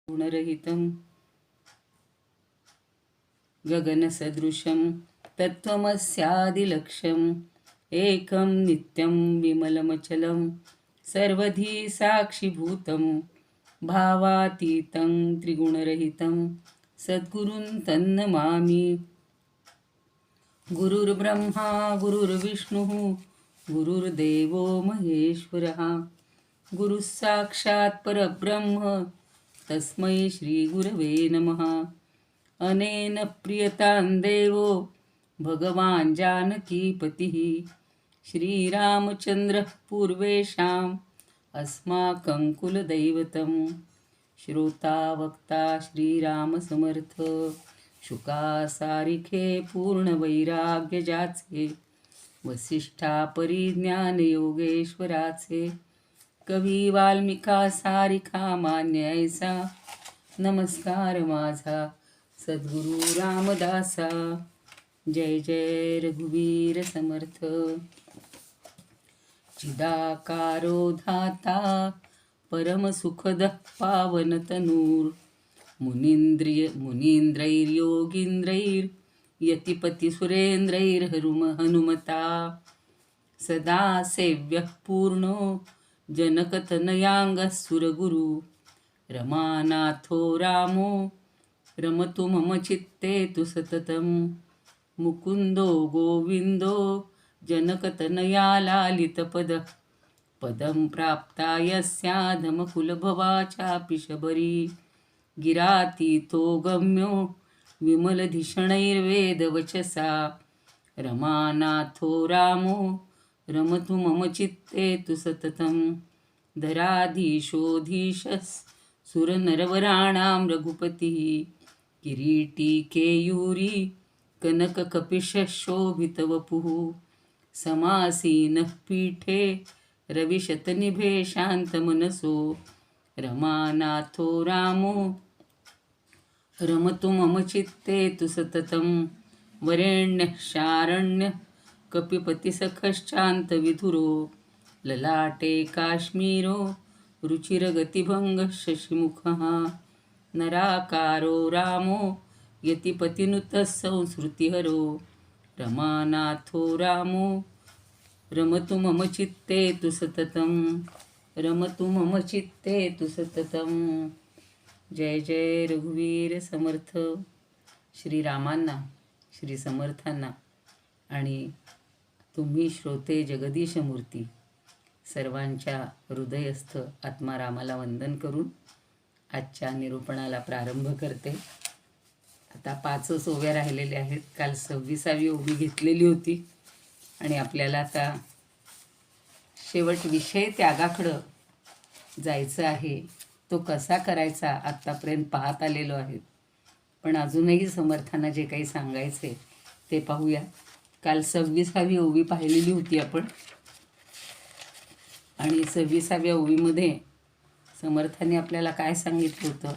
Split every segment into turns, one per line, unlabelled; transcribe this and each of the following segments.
गुणरहितं गगनसदृशं तत्त्वमस्यादिलक्ष्यम् एकं नित्यं विमलमचलं सर्वधी साक्षिभूतं भावातीतं त्रिगुणरहितं सद्गुरुं तन्नमामि। गुरुर्ब्रह्मा गुरुर्विष्णुः गुरुर्देवो महेश्वरः गुरुः साक्षात् परब्रह्म तस्मै श्रीगुरवे नमः। अनेन प्रियतां देवो भगवान् जानकीपतिः श्रीरामचन्द्रः पूर्वेषाम् अस्माकं कुलदैवतं। श्रोता वक्ता श्रीरामसमर्थ शुका सारिखे पूर्णवैराग्य जाचे वसिष्ठा परिज्ञान योगेश्वराचे कवी वाल्मिका सारिखा मान्य ऐसा नमस्कार माझा सद्गुरु रामदासा। जय जय रघुवीर समर्थ। चिदाकारो धाता परम सुखद पावन तनूर मुनींद्रैर्योगींद्रैर यतिपति सुरेंद्रैर हनुमता सदा सेव्यः पूर्णो जनकतनयाङ्गः सुरगुरु रमानाथो रामो रमतु मम चित्ते तु सततं मुकुंदो गोविंदो जनकतनया लालितपदः पदं प्राप्ता यस्याधमकुलभवा चापि शबरी गिरातीतो गम्यो विमलधिषणैर्वेदवचसा रमानाथो रामो रमतु मम चित्ते तु सततं धराधीशोऽधीशः सुरनरवराणां रघुपतिः किरीटी केयूरी कनककपिशः शोभितवपुः समासीनः पीठे रविशतनिभे शान्तमनसो रमानाथो रामो रमतु मम चित्ते तु सततं वरेण्यः शारण्यः कपिपतिसखश्चान्तविधुरो ललाटे काश्मीरो रुचिरगतिभङ्गः शशिमुखः नराकारो रामो यतिपतिनुतः संसृतिहरो रमानाथो रामो रमतु मम चित्ते तु सततं रमतु मम चित्ते तु सततं। जय जय रघुवीर समर्थ। श्रीरामांना श्री समर्थांना आणि तुम्ही श्रोते जगदीश मूर्ती सर्वांच्या हृदयस्थ आत्मारामाला वंदन करून आजच्या निरूपणाला प्रारंभ करते। आता 5 ओव्या राहिलेल्या आहेत। काल 26वी ओवी घेतलेली होती आणि आपल्याला आता शेवट विषय त्यागाकडं जायचं आहे। तो कसा करायचा आत्तापर्यंत पाहत आलेलो आहे, पण अजूनही समर्थांना जे काही सांगायचे ते पाहूया। काल 26वी ओवी पाहिलेली होती आपण आणि 26व्या ओवीमध्ये समर्थांनी आपल्याला काय सांगितलं होतं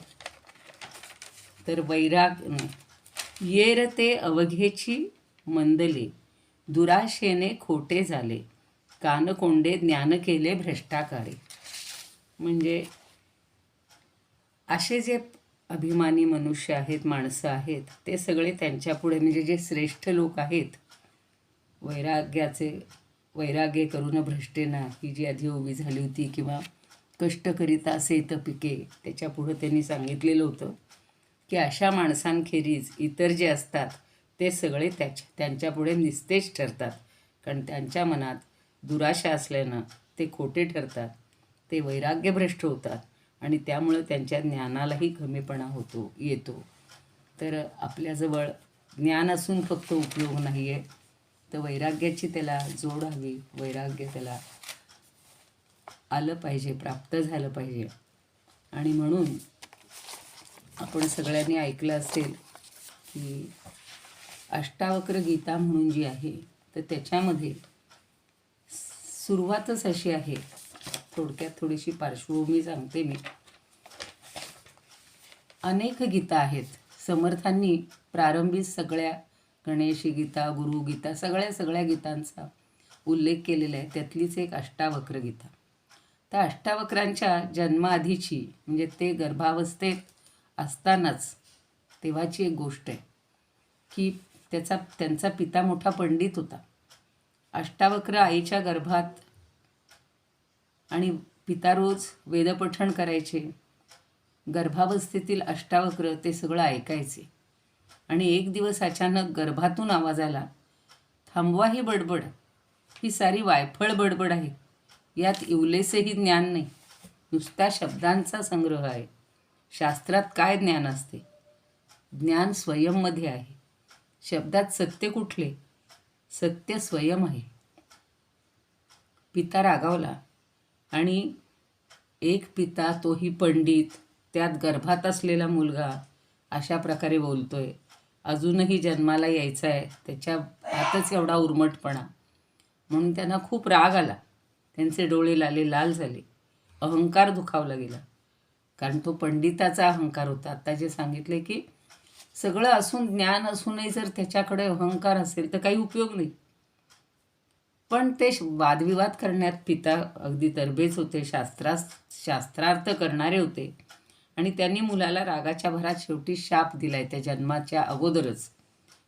तर येर ते अवघेची मंदले दुराशेने खोटे झाले कानकोंडे ज्ञान केले भ्रष्टाकारे। म्हणजे असे जे अभिमानी मनुष्य आहेत, माणसं आहेत, ते सगळे त्यांच्यापुढे म्हणजे जे श्रेष्ठ लोक आहेत, वैराग्य करून भ्रष्टेना ही जी आधी ओवी झाली होती, किंवा कष्ट करिता सेत पिके, त्याच्यापुढं त्यांनी सांगितलेलं होतं की अशा माणसांखेरीज इतर जे असतात ते सगळे त्यांच्यापुढे निस्तेज ठरतात, कारण त्यांच्या मनात दुराशा असल्यानं ते खोटे ठरतात, ते वैराग्यभ्रष्ट होतात आणि त्यामुळं त्यांच्या ज्ञानालाही कमीपणा येतो। तर आपल्याजवळ ज्ञान असून फक्त उपयोग नाही आहे, तर वैराग्याची त्याला जोड हवी, वैराग्य त्याला आलं पाहिजे, प्राप्त झालं पाहिजे। आणि म्हणून आपण सगळ्यांनी ऐकलं असेल की अष्टावक्र गीता म्हणून जी आहे, तर त्याच्यामध्ये सुरुवातच अशी आहे, थोडक्यात थोडीशी पार्श्वभूमी सांगते मी। अनेक गीता आहेत, समर्थांनी प्रारंभी सगळ्या गणेश गीता, गुरु गीता, सगळ्या गीतांचा उल्लेख केलेला आहे। त्यातलीच एक अष्टावक्र गीता। त्या अष्टावक्रांच्या जन्माआधीची म्हणजे ते गर्भावस्थेत असतानाच तेव्हाची एक गोष्ट आहे की त्यांचा पिता मोठा पंडित होता. अष्टावक्र आईच्या गर्भात आणि पिता रोज वेदपठण करायचे. गर्भावस्थेतील अष्टावक्र ते सगळं ऐकायचे. आणि एक दिवस अचानक गर्भातून आवाज आला, थांबवा ही बडबड, ही सारी वायफळ बडबड आहे, यात इवलेसेही ज्ञान नाही, नुसत्या शब्दांचा संग्रह आहे. शास्त्रात काय ज्ञान असते? ज्ञान स्वयंमध्ये आहे. शब्दात सत्य कुठले? सत्य स्वयं आहे. पिता रागावला आणि एक पिता, तोही पंडित, त्यात गर्भात असलेला मुलगा अशा प्रकारे बोलतोय, अजूनही जन्माला यायचा आहे, त्याच्या हातच एवढा उर्मटपणा. म्हणून त्यांना खूप राग आला. त्यांचे डोळे लाल झाले. अहंकार दुखावला गेला. कारण तो पंडिताचा अहंकार होता. आता जे सांगितले की सगळं असून, ज्ञान असूनही जर त्याच्याकडे अहंकार असेल तर काही उपयोग नाही. पण ते वादविवाद करण्यात पिता अगदी तरबेज होते, शास्त्रार्थ करणारे होते. आणि त्यांनी मुलाला रागाच्या भरात शेवटी शाप दिलाय त्या जन्माच्या अगोदरच,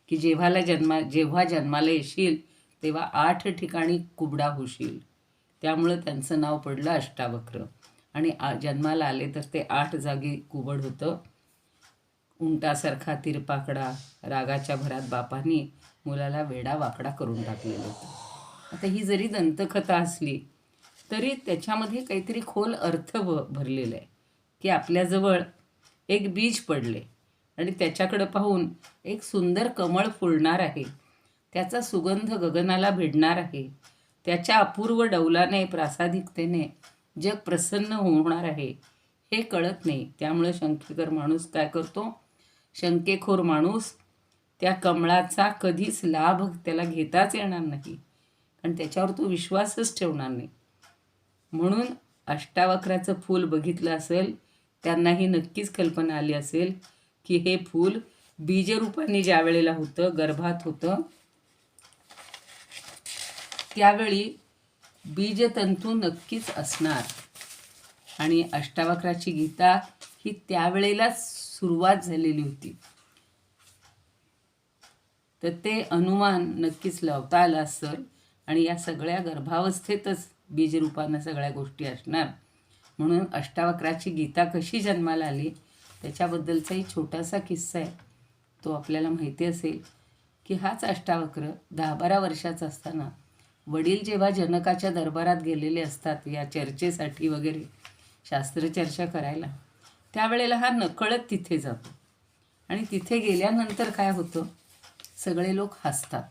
की जेव्हा जन्माला येशील तेव्हा 8 ठिकाणी कुबडा होशील. त्यामुळं त्यांचं नाव पडलं अष्टावक्र. आणि जन्माला आले तर ते 8 जागी कुबड होतं. उंटासारखा तिरपाकडा रागाच्या भरात बापांनी मुलाला वेडा वाकडा करून टाकलेलं होतं. आता ही जरी दंतकथा असली तरी त्याच्यामध्ये काहीतरी खोल अर्थ भरलेला आहे, की आपल्याजवळ एक बीज पडले आणि त्याच्याकडं पाहून एक सुंदर कमळ फुलणार आहे, त्याचा सुगंध गगनाला भिडणार आहे, त्याच्या अपूर्व डौलाने, प्रासादिकतेने जग प्रसन्न होणार आहे, हे कळत नाही. त्यामुळे शंकेकर माणूस काय करतो? शंकेखोर माणूस त्या कमळाचा कधीच लाभ त्याला घेताच येणार नाही, कारण त्याच्यावर तो विश्वासच ठेवणार नाही. म्हणून अष्टावक्राचं फूल बघितलं असेल, त्यांनाही नक्कीच कल्पना आली असेल की हे फूल बीजरूपाने ज्या वेळेला होतं, गर्भात होतं, त्यावेळी बीजतंतू नक्कीच असणार. आणि अष्टावक्राची गीता ही त्यावेळेलाच सुरुवात झालेली होती. तर ते अनुमान नक्कीच लावता आला असेल. आणि या सगळ्या गर्भावस्थेतच बीजरूपानं सगळ्या गोष्टी असणार. म्हणून अष्टावक्राची गीता कशी जन्माला आली त्याच्याबद्दलचाही छोटासा किस्सा आहे. तो आपल्याला माहिती असेल की हाच अष्टावक्र 10-12 वर्षाचा असताना वडील जेव्हा जनकाच्या दरबारात गेलेले असतात या चर्चेसाठी वगैरे, शास्त्रचर्चा करायला, त्यावेळेला हा नकळत तिथे जातो. आणि तिथे गेल्यानंतर काय होतं? सगळे लोक हसतात.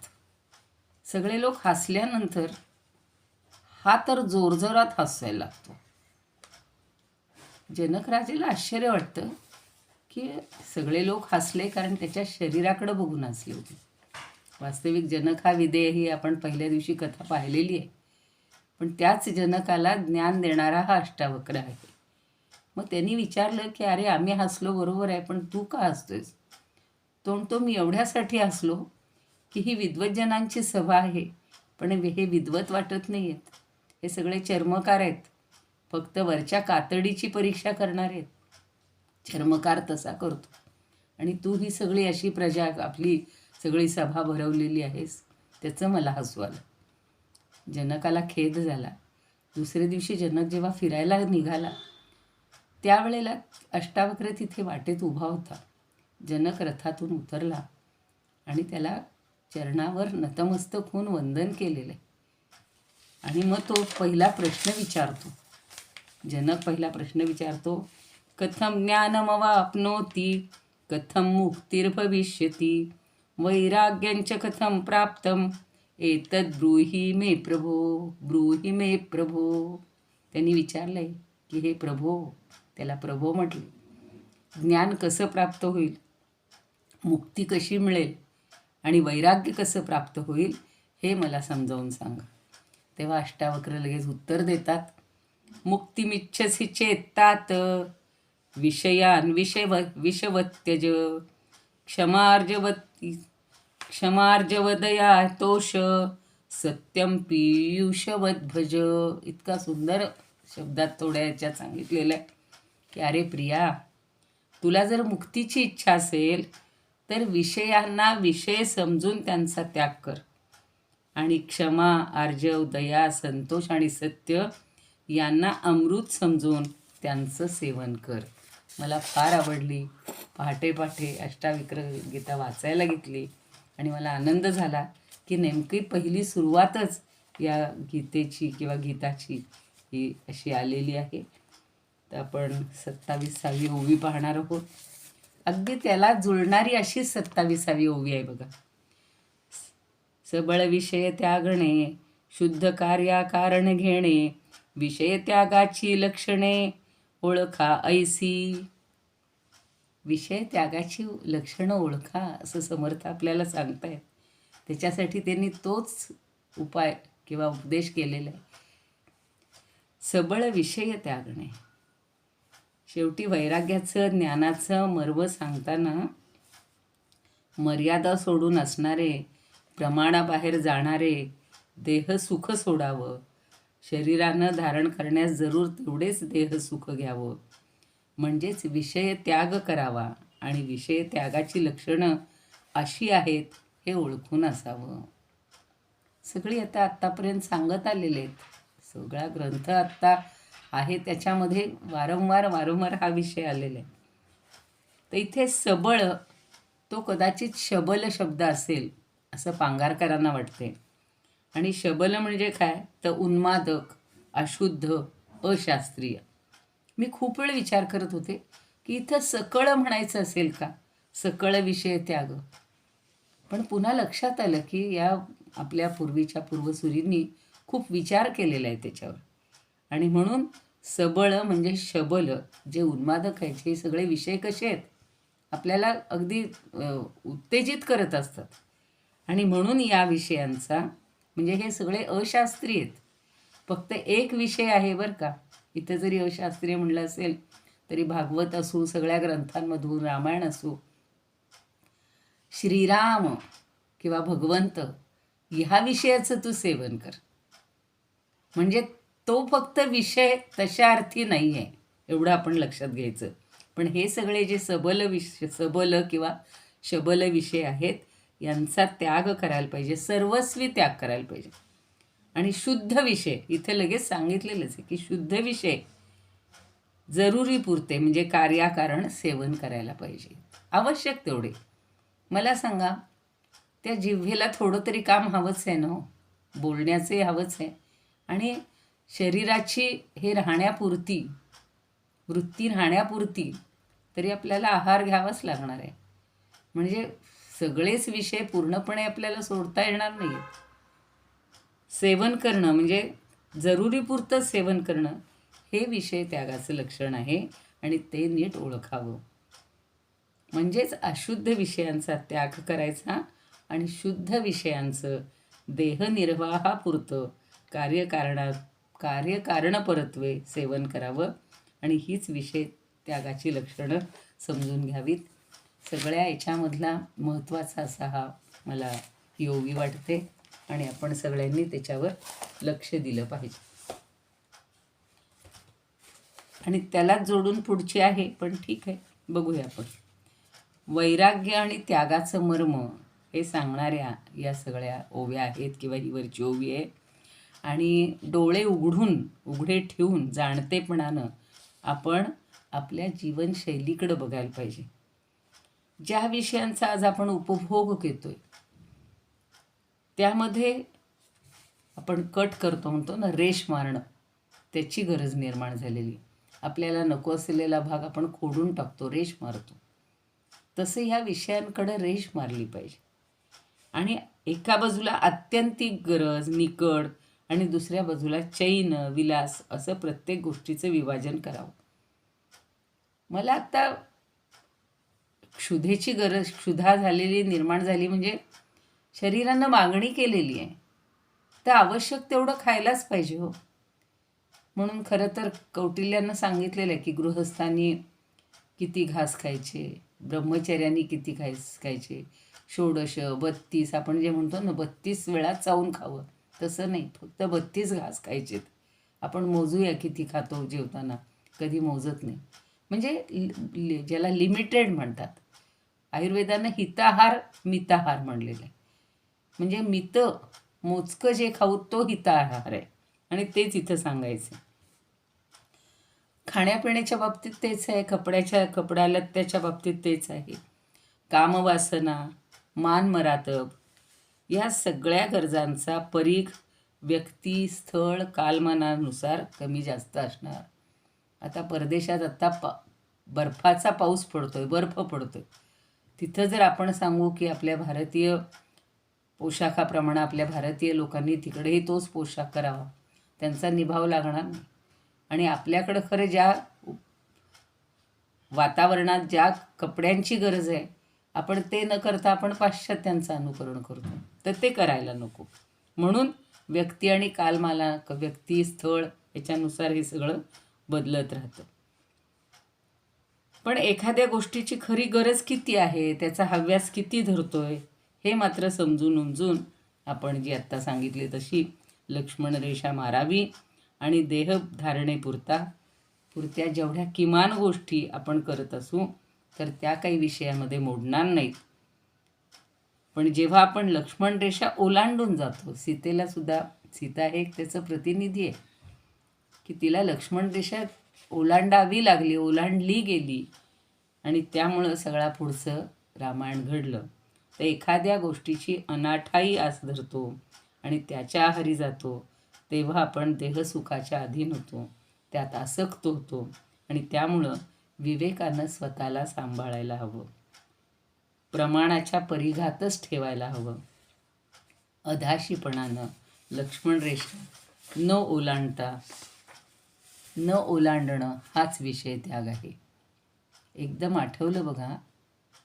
सगळे लोक हसल्यानंतर हा तर जोरजोरात हसायला लागतो. जनकराजेला आश्चर्य वाटतं की सगळे लोक हसले कारण त्याच्या शरीराकडे बघून हसले होते. वास्तविक जनक हा विदेह ही आपण पहिल्या दिवशी कथा पाहिलेली आहे. पण त्याच जनकाला ज्ञान देणारा हा अष्टावक्र आहे. मग त्यांनी विचारलं की अरे, आम्ही हसलो बरोबर आहे, पण तू का हसतोयस? तो मी एवढ्यासाठी हसलो की ही विद्वज्जनांची सभा आहे, पण हे विद्वत वाटत नाही आहेत. हे सगळे चर्मकार आहेत, फक्त वरच्या कातडीची परीक्षा करणार आहेत. चर्मकार तसा करतो. आणि तू ही सगळी अशी प्रजा, आपली सगळी सभा भरवलेली आहेस, त्याचं मला हसू आलं. जनकाला खेद झाला. दुसऱ्या दिवशी जनक जेव्हा फिरायला निघाला त्यावेळेला अष्टावक्र तिथे वाटेत उभा होता. जनक रथातून उतरला आणि त्याला चरणावर नतमस्तक होऊन वंदन केलेलं आहे. आणि मग तो पहिला प्रश्न विचारतो. जनक पहिला प्रश्न विचारतो, कथम ज्ञानमवाप्नोति, कथम मुक्तिर्भविष्यति, वैराग्यंच कथम प्राप्तम, एतद् ब्रूहि मे प्रभो, ब्रूहि मे प्रभो. त्यांनी विचारलंय की हे प्रभो, त्याला प्रभो म्हटले, ज्ञान कसं प्राप्त होईल, मुक्ती कशी मिळेल आणि वैराग्य कसं प्राप्त होईल हे मला समजावून सांगा. तेव्हा अष्टावक्र लगेच उत्तर देतात, मुक्तिमिच्छसि चेत्तात विषयान विषवत्यज, क्षमार्जवदया तोष, सत्यम पीयूषवद्भज. इतका सुंदर शब्दात थोड्या याच्यात सांगितलेलं आहे की अरे प्रिया, तुला जर मुक्तीची इच्छा असेल तर विषयांना विषय समजून त्यांचा त्याग कर आणि क्षमा, आर्जव, दया, संतोष आणि सत्य यांना अमृत समजून त्यांचं सेवन कर. मला फार आवडली. पहाटे पहाटे अष्टाविक्र गीता वाचायला घेतली आणि मला आनंद झाला की नेमकी पहिली सुरुवातच या गीतेची किंवा गीताची ही अशी आलेली आहे. तर आपण 27वी ओवी पाहणार आहोत. अगदी त्याला जुळणारी अशी 27वी ओवी आहे बघा. सबळ विषय त्यागणे, शुद्ध कार्या कारण घेणे, विषय त्यागाची लक्षणे ओळखा ऐसी. विषय त्यागाची लक्षणं ओळखा असं समर्थ आपल्याला सांगतायत. त्याच्यासाठी त्यांनी तोच उपाय किंवा उपदेश केलेला आहे. सबळ विषय त्यागणे. शेवटी वैराग्याचं, ज्ञानाचं मर्म सांगताना मर्यादा सोडून असणारे, प्रमाणाबाहेर जाणारे, देह सुख सोडावं, शरीरानं धारण करण्यास जरूर तेवढेच देह सुख घ्यावं, म्हणजेच विषय त्याग करावा आणि विषय त्यागाची लक्षणं अशी आहेत हे ओळखून असावं. सगळी आत्तापर्यंत सांगत आलेले आहेत. सगळा ग्रंथ आत्ता आहे त्याच्यामध्ये वारंवार हा विषय आलेला आहे. तर इथे सबळ तो कदाचित शबल शब्द असेल असं पांगारकरांना वाटते. आणि शबल म्हणजे काय तर उन्मादक, अशुद्ध, अशास्त्रीय. मी खूप वेळ विचार करत होते की इथं सकळ म्हणायचं असेल का, सकळ विषय त्याग. पण पुन्हा लक्षात आलं की या आपल्या पूर्वीच्या पूर्वसुरींनी खूप विचार केलेला आहे त्याच्यावर. आणि म्हणून सबळ म्हणजे शबल, जे उन्मादक आहेत, हे सगळे विषय कसे आहेत आपल्याला अगदी उत्तेजित करत असतात. आणि म्हणून या विषयांचा म्हणजे हे सगळे अशास्त्रीय आहेत. फक्त एक विषय आहे बरं का. इथं जरी अशास्त्रीय म्हणलं असेल तरी भागवत असू, सगळ्या ग्रंथांमधून रामायण असू, श्रीराम किंवा भगवंत ह्या विषयाचं तू सेवन कर. म्हणजे तो फक्त विषय तशा अर्थी नाही आहे, एवढं आपण लक्षात घ्यायचं. पण हे सगळे जे सबल किंवा शबल विषय आहेत यांचा त्याग करायला पाहिजे, सर्वस्वी त्याग करायला पाहिजे. आणि शुद्ध विषय इथे लगेच सांगितलेलंच आहे की शुद्ध विषय जरुरी पुरते म्हणजे कार्याकारण सेवन करायला पाहिजे, आवश्यक तेवढे. मला सांगा, त्या जिव्हेला थोडं तरी काम हवंच आहे ना, बोलण्याचे हवंच आहे. आणि शरीराची हे राहण्यापुरती, वृत्ती राहण्यापुरती तरी आपल्याला आहार घ्यावाच लागणार आहे. म्हणजे सगळेच विषय पूर्णपणे आपल्याला सोडता येणार नाही. सेवन करणं म्हणजे जरुरीपुरतं सेवन करणं हे विषय त्यागाचं लक्षण आहे आणि ते नीट ओळखावं. म्हणजेच अशुद्ध विषयांचा त्याग करायचा आणि शुद्ध विषयांचं देहनिर्वाहापुरतं कार्यकारणपरत्वे सेवन करावं. आणि हीच विषय त्यागाची लक्षणं समजून घ्यावीत. सगळ्या याच्यामधला महत्त्वाचा असा हा मला ही ओवी वाटते आणि आपण सगळ्यांनी त्याच्यावर लक्ष दिलं पाहिजे. आणि त्यालाच जोडून पुढची आहे, पण ठीक आहे, बघूया आपण. वैराग्य आणि त्यागाचं मर्म हे सांगणाऱ्या या सगळ्या ओव्या आहेत किंवा ही वरची ओवी आहे. आणि डोळे उघडे ठेवून जाणतेपणानं आपण आपल्या जीवनशैलीकडे बघायला पाहिजे. ज्या विषयांचा आज आपण उपभोग घेतोय त्यामध्ये आपण कट करतो, म्हणतो ना, रेष मारणं, त्याची गरज निर्माण झालेली. आपल्याला नको असलेला भाग आपण खोडून टाकतो, रेष मारतो. तसं ह्या विषयांकडे रेष मारली पाहिजे. आणि एका बाजूला आत्यंतिक गरज, निकड आणि दुसऱ्या बाजूला चैन, विलास असं प्रत्येक गोष्टीचं विभाजन करावं. मला आत्ता क्षुधेची गरज, क्षुधा झालेली, निर्माण झाली म्हणजे शरीरानं मागणी केलेली आहे, तर आवश्यक तेवढं खायलाच पाहिजे हो. म्हणून खरं तर कौटिल्यानं सांगितलेलं आहे की गृहस्थांनी किती घास खायचे, ब्रह्मचर्यांनी किती खायचे, 16, 32, आपण जे म्हणतो ना 32 वेळा चावून खावं, तसं नाही, फक्त 32 घास खायचेत. आपण मोजूया किती खातो जेवताना, कधी मोजत नाही. म्हणजे ज्याला लिमिटेड म्हणतात. आयुर्वेदानं हिताहार मिताहार म्हणलेलं आहे. म्हणजे मित मोजकं जे खाऊ तो हिताहार आहे आणि तेच इथं सांगायचं. खाण्यापिण्याच्या बाबतीत तेच आहे, कपडा लत्त्याच्या बाबतीत तेच आहे. कामवासना, मान मरातब या सगळ्या गरजांचा परीघ व्यक्ती, स्थळ, कालमानानुसार कमी जास्त असणार. आता परदेशात बर्फाचा पाऊस पडतोय, बर्फ पडतोय. तिथं जर आपण सांगू की आपल्या भारतीय पोशाखाप्रमाणे आपल्या भारतीय लोकांनी तिकडेही तोच पोशाख करावा, त्यांचा निभाव लागणार नाही. आणि आपल्याकडं खरं ज्या वातावरणात ज्या कपड्यांची गरज आहे, आपण ते न करता आपण पाश्चात्यांचं अनुकरण करतो. तर ते करायला नको. म्हणून व्यक्ती आणि कालमाला, व्यक्ती, स्थळ याच्यानुसार हे सगळं बदलत राहतं. पण एखाद्या गोष्टीची खरी गरज किती आहे, त्याचा हव्यास किती धरतोय, हे मात्र समजून उमजून आपण जी आत्ता सांगितली तशी लक्ष्मण रेषा मारावी आणि पुरत्या जेवढ्या किमान गोष्टी आपण करत असू तर त्या काही विषयामध्ये मोडणार नाहीत. पण जेव्हा आपण लक्ष्मण रेषा ओलांडून जातो, सीतेला सुद्धा, सीता हे एक त्याचं प्रतिनिधी आहे की तिला लक्ष्मण रेषा ओलांडावी लागली, ओलांडली गेली आणि त्यामुळं सगळा पुढचं रामायण घडलं. तर एखाद्या गोष्टीची अनाठाई आस धरतो आणि त्याच्या आहारी जातो तेव्हा आपण देहसुखाच्या अधीन होतो, त्यात आसक्त होतो आणि त्यामुळं विवेकानं स्वतःला सांभाळायला हवं, प्रमाणाच्या परिघातच ठेवायला हवं. अधाशीपणानं लक्ष्मण रेषा न ओलांडणं हाच विषय त्याग आहे. एकदम आठवलं बघा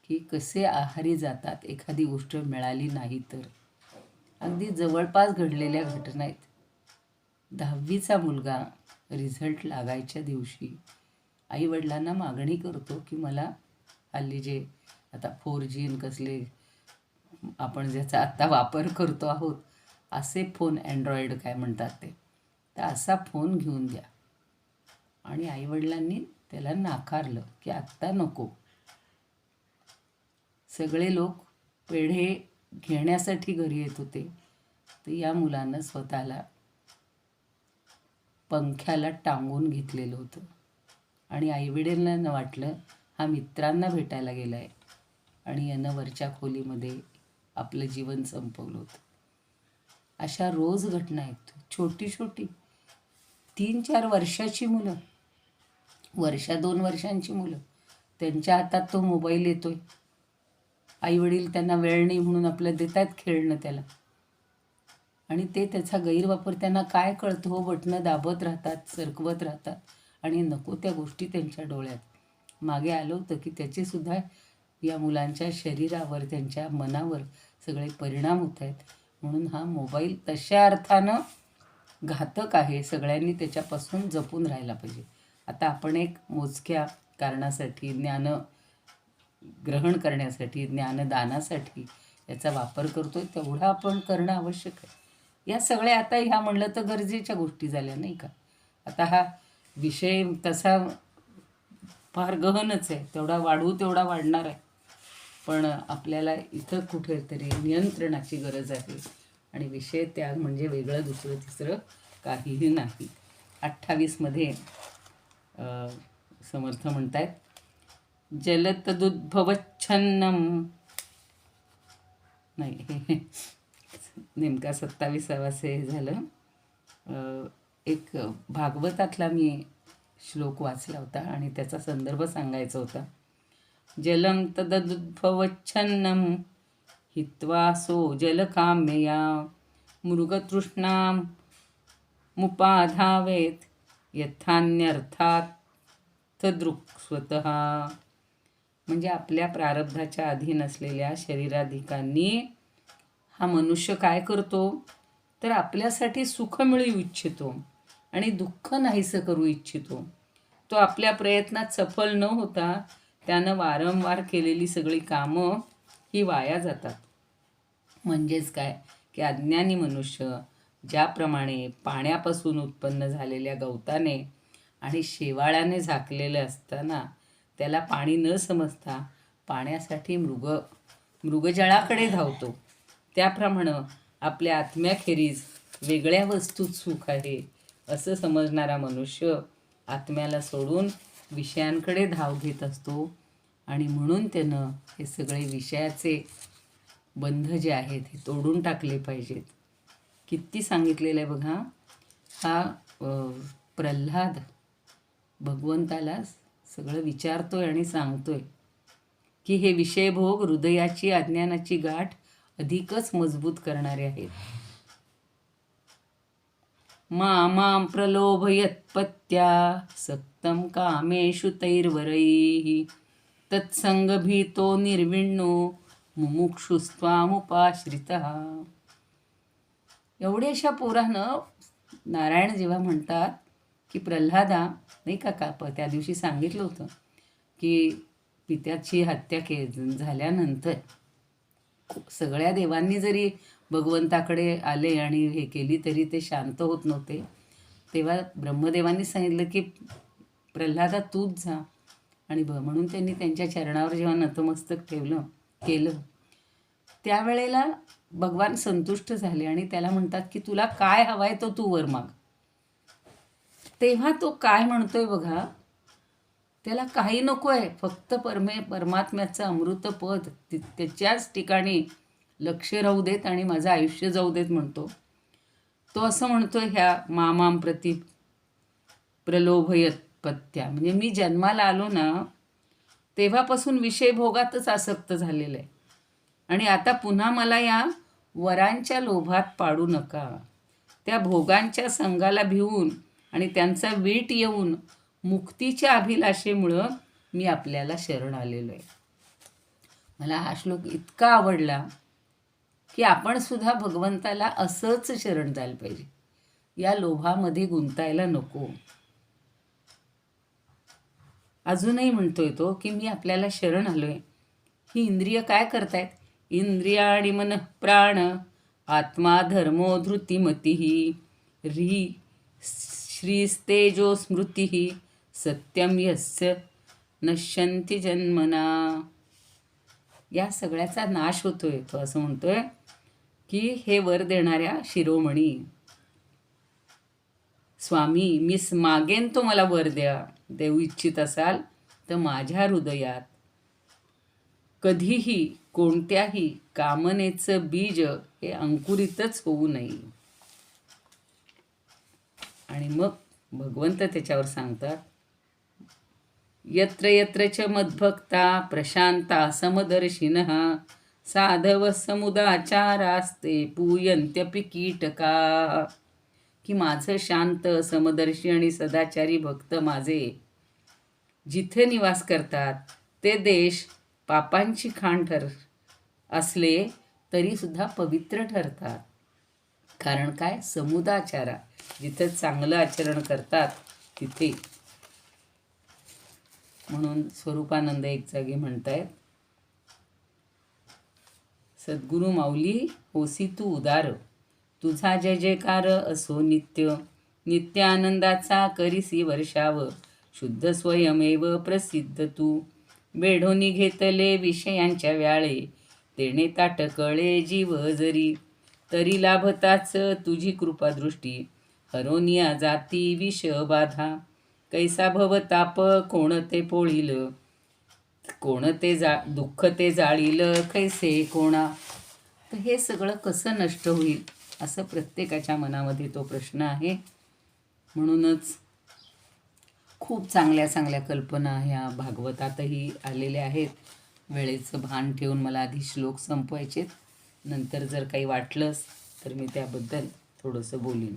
की कसे आहारी जातात एखादी गोष्ट मिळाली नाही तर. अगदी जवळपास घडलेल्या घटना आहेत. 10वीचा मुलगा रिझल्ट लागायच्या दिवशी आईवडिलांना मागणी करतो की मला हल्ली जे आता 4G कसले आपण ज्याचा आत्ता वापर करतो आहोत असे फोन, अँड्रॉइड काय म्हणतात ते, तर असा फोन घेऊन द्या. आणि आईवडिलांनी त्याला नाकारलं की आत्ता नको. सगळे लोक पेढे घेण्यासाठी घरी येत होते, तर या मुलानं स्वतःला पंख्याला टांगून घेतलेलं होतं आणि आईवडिलांना वाटलं हा मित्रांना भेटायला गेला आहे आणि यानं वरच्या खोलीमध्ये आपलं जीवन संपवलं होतं. अशा रोज घटना आहेत. छोटी छोटी 3-4 वर्षाची मुलं, 2 वर्षांची मुलं, त्यांच्या हातात तो मोबाईल येतोय. आईवडील त्यांना वेळ नाही म्हणून आपलं देतात खेळणं त्याला आणि ते त्याचा गैरवापर, त्यांना काय कळतं हो, बटणं दाबत राहतात, सरकवत राहतात आणि नको त्या गोष्टी त्यांच्या डोळ्यात. मागे आलं होतं की त्याचेसुद्धा या मुलांच्या शरीरावर, त्यांच्या मनावर सगळे परिणाम होत आहेत. म्हणून हा मोबाईल तशा अर्थानं घातक आहे. सगळ्यांनी त्याच्यापासून जपून राहायला पाहिजे. आता आपण एक मोजक्या कारणासाठी, ज्ञान ग्रहण करण्यासाठी, ज्ञानदानासाठी याचा वापर करतो आहे, तेवढा आपण करणं आवश्यक आहे. या सगळ्या आता ह्या म्हणलं तर गरजेच्या गोष्टी झाल्या नाही का. आता हा विषय तसा फार गहनच आहे, तेवढा वाढणार आहे. पण आपल्याला इथं कुठेतरी नियंत्रणाची गरज आहे आणि विषय त्याग म्हणजे वेगळं दुसरं तिसरं काहीही नाही. 28मध्ये समर्थ म्हणतायत, जलतदुद्भवच्छन्नम, नाही नेमका 27वाचं हे झालं. एक भागवतातला मी श्लोक वाचला होता आणि त्याचा संदर्भ सांगायचा होता. जलं तदुद्भवच्छन्नं हित्वा सो जलकाम्यया मृगतृष्णां मुपाधावेत यथान्यर्थात तदृक्स्वतः. म्हणजे आपल्या प्रारब्धाच्या अधीन असलेल्या शरीराधिकांनी हा मनुष्य काय करतो तर आपल्यासाठी सुख मिळवू इच्छितो आणि दुःख नाहीसं करू इच्छितो. तो आपल्या प्रयत्नात सफल न होता त्यानं वारंवार केलेली सगळी कामं ही वाया जातात. म्हणजेच काय की अज्ञानी मनुष्य ज्याप्रमाणे पाण्यापासून उत्पन्न झालेल्या गवताने आणि शेवाळाने झाकलेलं असताना त्याला पाणी न समजता पाण्यासाठी मृगजळाकडे धावतो. त्याप्रमाणे आपल्या आत्म्याखेरीज वेगळ्या वस्तूत सुख आहे असं समजणारा मनुष्य आत्म्याला सोडून विषयांकडे धाव घेत असतो. आणि म्हणून त्यानं हे सगळे विषयाचे बंध जे आहेत हे तोडून टाकले पाहिजेत. किती सांगितलेलं आहे बघा. हा प्रल्हाद भगवंताला सगळं विचारतोय आणि सांगतोय की हे विषयभोग हृदयाची अज्ञानाची गाठ अधिकच मजबूत करणारे आहेत. मां प्रलोभयत्पत्या सक्तं कामेषु तैर्वरैः तत्संगभीतो निर्विण्णो मुमुक्षुस्त्वामुपाश्रितः. एवढ्याशा पोरानं नारायण जेव्हा म्हणतात की प्रल्हादा, नाही का त्या दिवशी सांगितलं होतं की पित्याची हत्या झाल्यानंतर सगळ्या देवांनी जरी भगवंताकडे आले आणि हे केली तरी ते शांत होत नव्हते. तेव्हा ब्रह्मदेवांनी सांगितलं की प्रल्हादा तूच जा. आणि म्हणून त्यांनी त्यांच्या चरणावर जेव्हा नतमस्तक केलं त्यावेळेला भगवान संतुष्ट झाले आणि त्याला म्हणतात की तुला काय हवाय तो तू वर माग. तेव्हा तो काय म्हणतोय बघा. त्याला काही नको आहे, फक्त परमात्म्याचं अमृत पद त्याच्याच ठिकाणी लक्ष राहू देत आणि माझं आयुष्य जाऊ देत म्हणतो. तो असं म्हणतोय ह्या मामाम प्रति प्रलोभयत्पत्या, म्हणजे मी जन्माला आलो ना तेव्हापासून विषय भोगातच आसक्त झालेलं आहे आणि आता पुन्हा मला या वरांच्या लोभात पाडू नका. त्या भोगांच्या संगाला भिवून आणि त्यांचा वीट येऊन मुक्तीच्या अभिलाषेमुळं मी आपल्याला शरण आलेलो आहे. मला हा श्लोक इतका आवडला की आपण सुद्धा भगवंताला असंच शरण जायला पाहिजे. या लोभामध्ये गुंतायला नको. अजूनही म्हणतोय तो की मी आपल्याला शरण आलोय. ही इंद्रिय काय करतायत? इंद्रियाणि मन प्राण आत्मा धर्मो धृतिमती ह्री श्रीस्तेजो स्मृती सत्यम यस्य नश्यन्ति जन्मना. या सगळ्याचा नाश होतोय. तो असं म्हणतोय की हे वर देणाऱ्या शिरोमणी स्वामी, मी मागेन तो मला वर देऊ इच्छित असाल तर माझ्या हृदयात कधीही कोणत्याही कामनेचं बीज हे अंकुरितच होऊ नये. आणि मग भगवंत त्याच्यावर सांगतात यत्र यत्र च मद्भक्ता प्रशांता समदर्शिनः साधव समुदाचारास्ते पूयन्त्यपि कीटका. की माझं शांत समदर्शी आणि सदाचारी भक्त माझे जिथे निवास करतात ते देश पापांची खाण असले तरीसुद्धा पवित्र ठरतात. कारण काय? समुदाचारा, जिथं चांगलं आचरण करतात तिथे. म्हणून स्वरूपानंद एक जागी म्हणतायत सद्गुरु माऊली होसी तू उदार, तुझा जय जयकार असो नित्य, नित्य आनंदाचा करीसी वर्षाव, शुद्ध स्वयमेव प्रसिद्ध तू. बेढोनी घेतले विषयांच्या व्याळे, तेणे ताटकळे जीव जरी, तरी लाभताच तुझी कृपादृष्टी, हरोनिया जाती विष बाधा. कैसा भवताप कोणते पोळील, कोणते दुःख ते जाळील कैसे कोणा. तर हे सगळं कसं नष्ट होईल असं प्रत्येकाच्या मनामध्ये तो प्रश्न आहे. म्हणूनच खूप चांगल्या चांगल्या कल्पना ह्या भागवतातही आलेल्या आहेत. वेळेचं भान ठेवून मला आधी श्लोक संपवायचेत, नंतर जर काही वाटलंच तर मी त्याबद्दल थोडंसं बोलीन.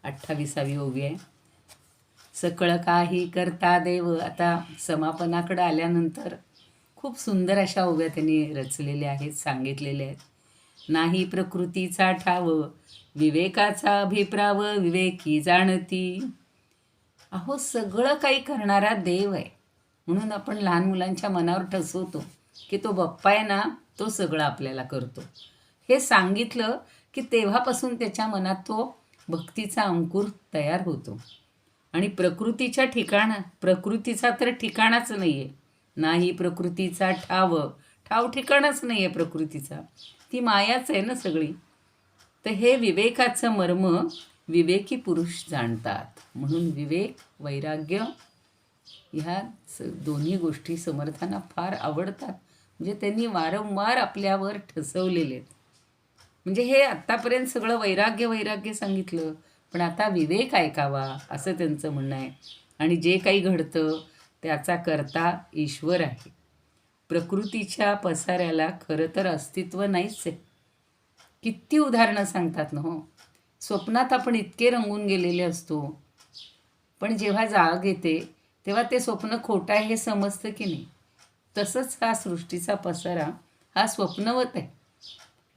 28वी ओवी आहे. सकळ काही करता देव. आता समापनाकडे आल्यानंतर खूप सुंदर अशा ओव्या त्यांनी रचलेल्या आहेत, सांगितलेल्या आहेत. नाही प्रकृतीचा ठाव, विवेकाचा अभिप्राव, विवेकी जाणती. अहो सगळं काही करणारा देव आहे. म्हणून आपण लहान मुलांच्या मनावर ठसवतो की तो बाप्पा आहे ना, तो सगळं आपल्याला करतो. हे सांगितलं की तेव्हापासून त्याच्या मनात तो भक्तीचा अंकुर तयार होतो. आणि प्रकृतीचा तर ठिकाणाच नाही आहे. नाही प्रकृतीचा ठाव. ठाव ठिकाणच नाही आहे प्रकृतीचा, ती मायाच आहे ना सगळी. तर हे विवेकाचं मर्म विवेकी पुरुष जाणतात. म्हणून विवेक वैराग्य ह्या दोन्ही गोष्टी समर्थांना फार आवडतात. म्हणजे त्यांनी वारंवार आपल्यावर ठसवलेले आहेत. म्हणजे हे आत्तापर्यंत सगळं वैराग्य वैराग्य सांगितलं, पण आता विवेक ऐकावा असं त्यांचं म्हणणं आहे. आणि जे काही घडतं त्याचा करता ईश्वर आहे. प्रकृतीच्या पसाऱ्याला खरं तर अस्तित्व नाहीच आहे. किती उदाहरणं सांगतात ना हो. स्वप्नात आपण इतके रंगून गेलेले असतो, पण जेव्हा जाग येते तेव्हा ते स्वप्न खोटं आहे हे समजतं की नाही. तसंच हा सृष्टीचा पसारा हा स्वप्नवत आहे.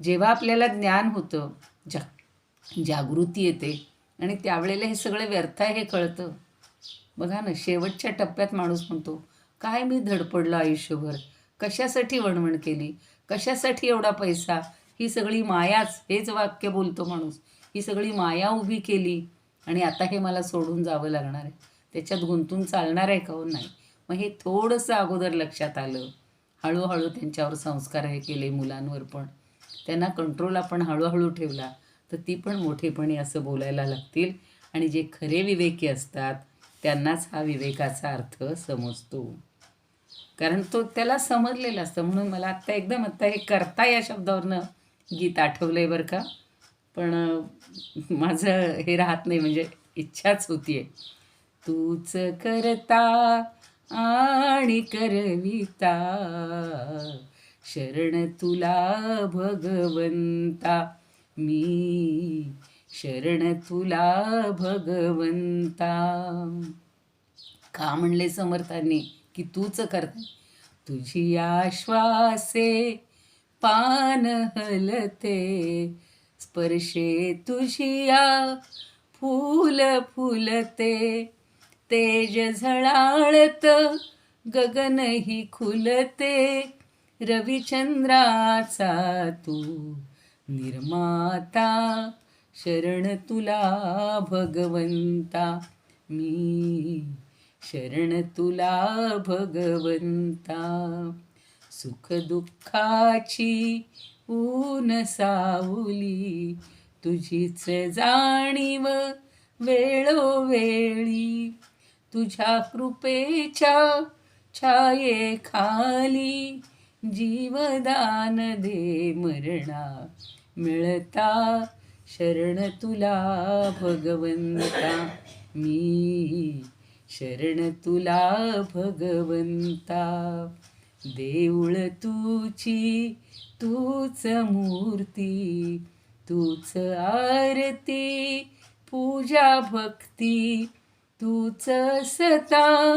जेव्हा आपल्याला ज्ञान होतं, जागृती येते आणि त्यावेळेला हे सगळं व्यर्थ आहे हे कळतं. बघा ना, शेवटच्या टप्प्यात माणूस म्हणतो, काय मी धडपडलो आयुष्यभर, कशासाठी वणवण केली, कशासाठी एवढा पैसा, ही सगळी मायाच. हेच वाक्य बोलतो माणूस, ही सगळी माया उभी केली आणि आता हे मला सोडून जावं लागणार आहे. त्याच्यात गुंतून चालणार आहे का हो? नाही. मग हे थोडंसं अगोदर लक्षात आलं, हळूहळू त्यांच्यावर संस्कार हे केले, मुलांवर पण त्यांना कंट्रोल आपण हळूहळू ठेवला, तर ती पण मोठेपणी असं बोलायला लागतील. आणि जे खरे विवेकी असतात त्यांनाच हा विवेकाचा अर्थ समजतो, कारण तो त्याला समजलेला असतं. म्हणून मला आत्ता हे करता या शब्दावरनं गीत आठवलं आहे बरं का. पण माझं हे राहत नाही, म्हणजे इच्छाच होती आहे. तूच करता आणि करविता, शरण तुला भगवंता, मी शरण तुला भगवंता. का म्हणले समर्थांनी की तूच करता. तुझी आश्वासे पान हलते, स्पर्शे तुझिया फूल फुलते, तेज झळाळत गगनही खुलते, रविचंद्राचा तू निर्माता, शरण तुला भगवंता, मी शरण तुला भगवंता. सुखदुःखाची ऊन सावली, तुझीच जाणीव वेळोवेळी, तुझ्या कृपेच्या छायेखाली, जीवदान दे मरणा मिळता, शरण तुला भगवंता, मी शरण तुला भगवंता. देऊळ तुची तूच मूर्ती, तूच आरती पूजा भक्ती, तूच सता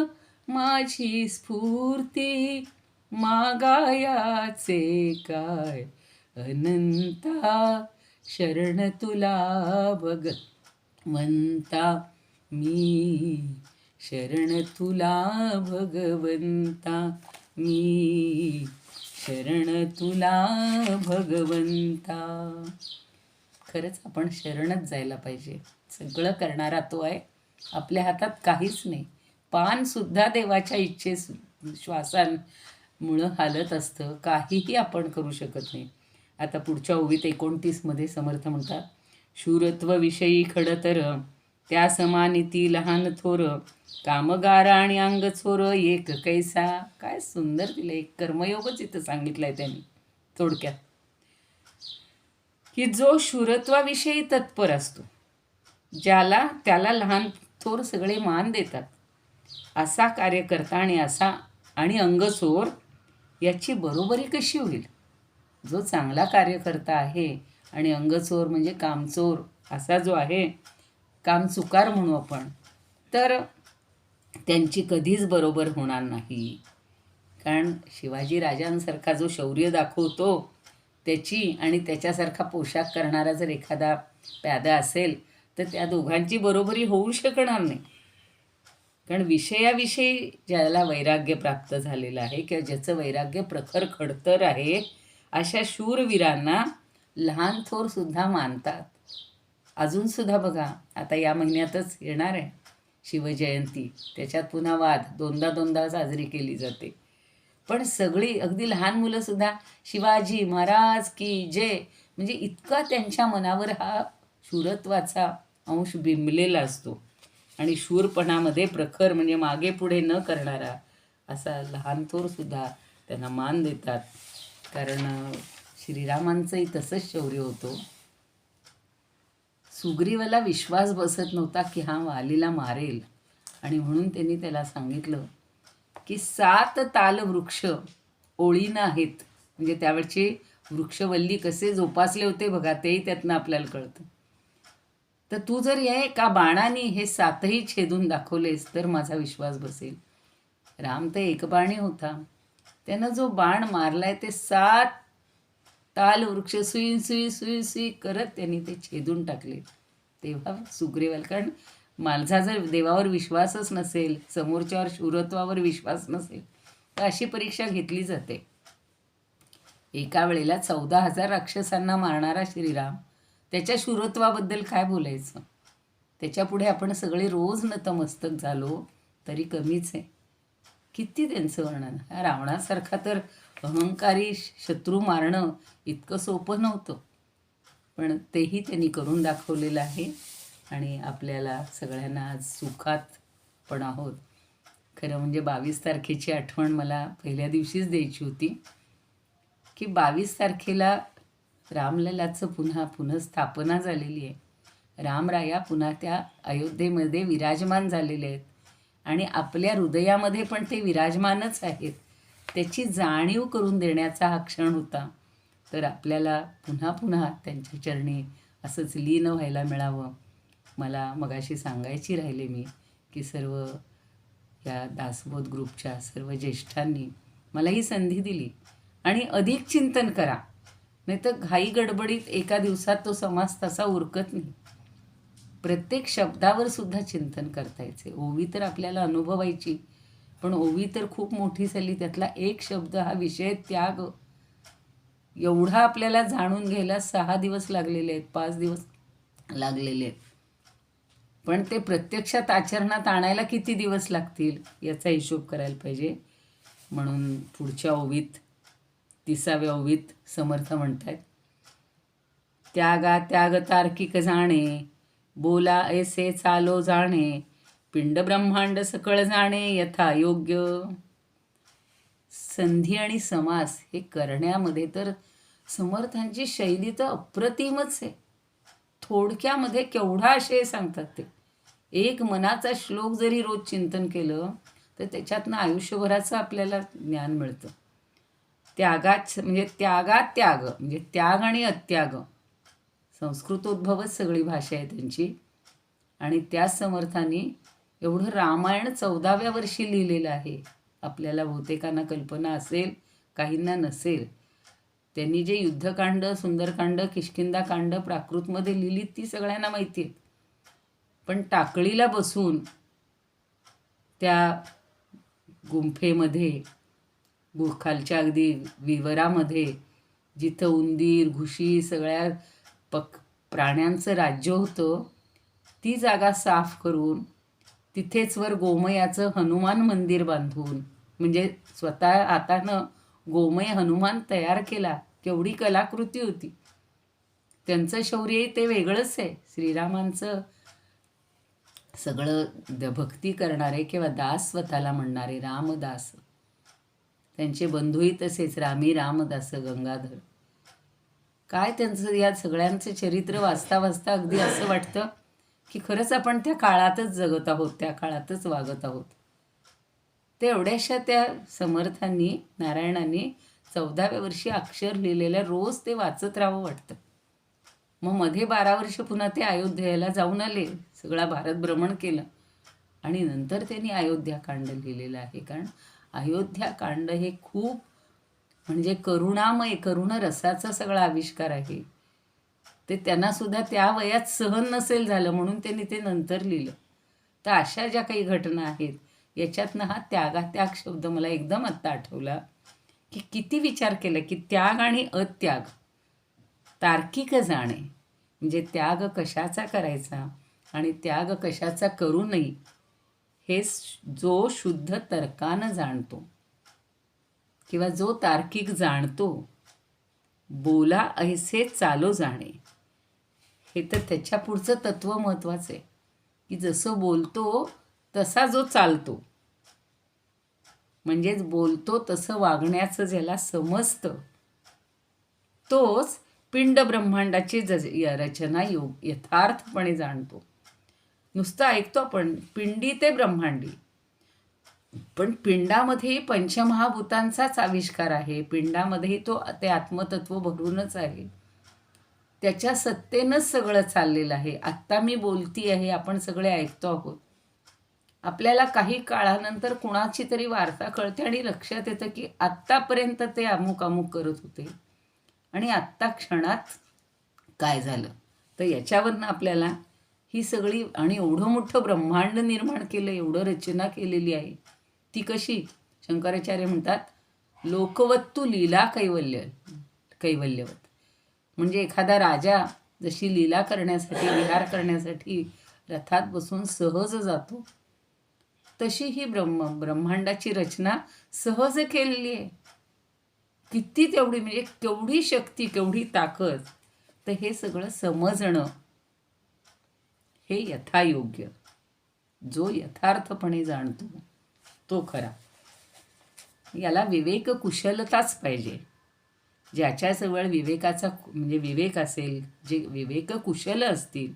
माझी स्फूर्ती, मागायाचे काय अनंता, शरण तुला भगवंता, मी शरण तुला भगवंता, मी शरण तुला भगवंता. खरंच आपण शरणच जायला पाहिजे. सगळं करणारा तो आहे, आपल्या हातात काहीच नाही. पानसुद्धा देवाच्या श्वासांमुळं हालत असतं, काहीही आपण करू शकत नाही. आता पुढच्या ओवीत 29 समर्थ म्हणतात, शूरत्वविषयी खडतर त्या समानिती लहान थोर, कामगार आणि अंग चोर एक कैसा. काय सुंदर दिलं, एक कर्मयोगच इथं सांगितलंय त्यांनी थोडक्यात, की जो शूरत्वाविषयी तत्पर असतो, त्याला लहान थोर सगळे मान देतात, असा कार्यकर्ता आणि अंगचोर याची बरोबरी कशी होईल. जो चांगला कार्यकर्ता आहे आणि अंगचोर म्हणजे कामचोर असा जो आहे, कामचुकार म्हणू आपण, तर त्यांची कधीच बरोबर होणार नाही. कारण शिवाजी राजांसारखा जो शौर्य दाखवतो त्याची आणि त्याच्यासारखा पोशाख करणारा जर एखादा प्यादा असेल तर त्या दोघांची बरोबरी होऊ शकणार नाही. कारण विषयाविषयी ज्याला वैराग्य प्राप्त झालेलं आहे किंवा ज्याचं वैराग्य प्रखर खडतर आहे, अशा शूरवीरांना लहान थोरसुद्धा मानतात. अजूनसुद्धा बघा, आता या महिन्यातच येणार आहे शिवजयंती, त्याच्यात पुन्हा वाद दोनदा साजरी केली जाते. पण सगळी अगदी लहान मुलंसुद्धा शिवाजी महाराज की जय म्हणजे इतका त्यांच्या मनावर हा शूरत्वाचा अंश बिंबलेला असतो. आणि शूरपणामध्ये प्रखर म्हणजे मागे पुढे न करणारा असा लहान थोरसुद्धा त्यांना मान देतात. कारण श्रीरामांचंही तसंच शौर्य होतं. सुग्रीवाला विश्वास बसत नव्हता की हा वालीला मारेल, आणि म्हणून त्यांनी त्याला सांगितलं की 7 ताल वृक्ष ओळीनं आहेत. म्हणजे त्यावेळची वृक्षवल्ली कसे जोपासले होते बघा, तेही त्यातनं आपल्याला कळतं. तर तू जर एका बाणाने हे 7ही छेदून दाखवलेस तर माझा विश्वास बसेल. राम तर एक बाणी होता, त्यानं जो बाण मारलाय ते 7 ताल वृक्ष सुई सुई सुई सुई करत त्यांनी ते छेदून टाकले. तेव्हा सुग्रीवाला, कारण माझा जर देवावर विश्वासच नसेल, समोरच्यावर शूरत्वावर विश्वास नसेल, तर अशी परीक्षा घेतली जाते. एका वेळेला 14,000 राक्षसांना मारणारा श्रीराम, त्याच्या शूरत्वाबद्दल काय बोलायचं. त्याच्यापुढे आपण सगळे रोज नतमस्तक झालो तरी कमीच आहे. किती त्यांचं वर्णन. ह्या रावणासारखा तर अहंकारी शत्रू मारणं इतकं सोपं नव्हतं, पण तेही त्यांनी करून दाखवलेलं आहे. आणि आपल्याला सगळ्यांना आज सुखात पण आहोत. खरं म्हणजे 22 तारखेची आठवण मला पहिल्या दिवशीच द्यायची होती की 22 तारखेला रामललाचं पुनःस्थापना झालेली आहे. रामराया पुन्हा त्या अयोध्येमध्ये विराजमान झालेले आहेत आणि आपल्या हृदयामध्ये पण ते विराजमानच आहेत. त्याची जाणीव करून देण्याचा हा क्षण होता. तर आपल्याला पुन्हा पुन्हा त्यांच्या चरणी असंच लीन व्हायला मिळावं. मला मगाशी सांगायची राहिले मी की सर्व या दासबोध ग्रुपच्या सर्व ज्येष्ठांनी मला ही संधी दिली. आणि अधिक चिंतन करा, नाही तर घाई गडबडीत एका दिवसात तो समास तसा उरकत नाही. प्रत्येक शब्दावर सुद्धा चिंतन करता यायचे. ओवी तर आपल्याला अनुभवायची, पण ओवी तर खूप मोठी झाली. त्यातला एक शब्द हा विषय त्याग, एवढा आपल्याला जाणून घ्यायला 6 दिवस लागलेले आहेत, 5 दिवस लागलेले आहेत. पण ते प्रत्यक्षात आचरणात आणायला किती दिवस लागतील याचा हिशोब करायला पाहिजे. म्हणून पुढच्या ओवीत 30व्या ओवीत समर्थ म्हणतात, त्यागा त्याग तार्किक जाणे, बोला ऐसे चालो जाणे, पिंड ब्रह्मांड सकळ जाणे यथा योग्य. संधी आणि समास हे करण्यामध्ये तर समर्थांची शैली तर अप्रतिमच आहे. थोडक्यामध्ये केवढा आशय सांगतात ते. एक मनाचा श्लोक जरी रोज चिंतन केलं तर त्याच्यातनं आयुष्यभराचं आपल्याला ज्ञान मिळतं. त्यागात म्हणजे त्यागात त्याग म्हणजे त्याग आणि अत्याग, संस्कृतोद्भवच सगळी भाषा आहे त्यांची. आणि त्याच समर्थांनी एवढं रामायण 14व्या वर्षी लिहिलेलं आहे. आपल्याला बहुतेकांना कल्पना असेल, काहींना नसेल. त्यांनी जे युद्धकांड, सुंदरकांड, किष्किंधाकांड प्राकृतमध्ये लिहिली ती सगळ्यांना माहिती आहेत. पण टाकळीला बसून त्या गुंफेमध्ये, खालच्या अगदी विवरामध्ये, जिथं उंदीर घुशी सगळ्या प्राण्यांचं राज्य होतं, ती जागा साफ करून तिथेच वर गोमयाचं हनुमान मंदिर बांधून, म्हणजे स्वतः हातानं गोमय हनुमान तयार केला. केवढी कलाकृती होती. त्यांचं शौर्यही ते वेगळंच आहे. श्रीरामांचं सगळं भक्ती करणारे किंवा दास स्वतःला म्हणणारे रामदास, त्यांचे बंधूही तसेच रामी रामदास गंगाधर. काय त्यांचं या सगळ्यांचं चरित्र वाचता वाचता अगदी असं वाटतं की खरंच आपण त्या काळातच जगत आहोत, त्या काळातच वागत आहोत. ते एवढ्याशा त्या समर्थांनी, नारायणांनी 14व्या वर्षी अक्षर लिहिलेलं रोज ते वाचत राहावं वाटतं. मग मध्ये 12 वर्ष पुन्हा ते अयोध्येला जाऊन आले, सगळा भारत भ्रमण केलं आणि नंतर त्यांनी अयोध्याकांड लिहिलेलं आहे. कारण अयोध्याकांड हे खूप म्हणजे करुणामय, करुण रसाचा सगळा आविष्कार आहे. ते त्यांनासुद्धा त्या वयात सहन नसेल झालं म्हणून त्यांनी ते नंतर लिहिलं. तर अशा ज्या काही घटना आहेत याच्यातनं हा त्यागात्याग शब्द मला एकदम आत्ता आठवला की किती विचार केला की त्याग आणि अत्याग, तार्किक जाणे म्हणजे त्याग कशाचा करायचा आणि त्याग कशाचा करू नये हे जो शुद्ध तर्कानं जाणतो किंवा जो तार्किक जाणतो, बोला ऐसे चालो जाणे, हे तर त्याच्या पुढचं तत्त्व महत्त्वाचं आहे की जसं बोलतो तसा जो चालतो, म्हणजेच बोलतो तसं वागण्याचं ज्याला समजतं, तोच पिंड ब्रह्मांडाची रचना यथार्थपणे जाणतो. नुसतं ऐकतो आपण पिंडी ते ब्रह्मांडी, पण पिंडामध्येही पंचमहाभूतांचाच आविष्कार आहे. पिंडामध्येही ते आत्मतत्व भरूनच आहे. त्याच्या सत्तेनंच सगळं चाललेलं आहे. आत्ता मी बोलती आहे, आपण सगळे ऐकतो आहोत. आपल्याला काही काळानंतर कुणाची तरी वार्ता कळते आणि लक्षात येतं की आत्तापर्यंत ते अमुक अमुक करत होते आणि आत्ता क्षणात काय झालं. तर याच्यावरनं आपल्याला ही सगळी आणि एवढं मोठं ब्रह्मांड निर्माण केलं, एवढं रचना केलेली आहे, ती कशी. शंकराचार्य म्हणतात लोकवत्तू लीला कैवल्यवत. म्हणजे एखादा राजा जशी लीला करण्यासाठी, विहार करण्यासाठी रथात बसून सहज जातो, तशी ही ब्रह्मांडाची रचना सहज केलेली आहे. किती तेवढी, म्हणजे केवढी शक्ती, केवढी ताकद. तर हे सगळं समजणं हे यथायोग्य. जो यथार्थपणे जाणतो तो खरा. याला विवेक कुशलताच पाहिजे. ज्याच्याजवळ विवेकाचा म्हणजे विवेक असेल, जे विवेक कुशल असतील,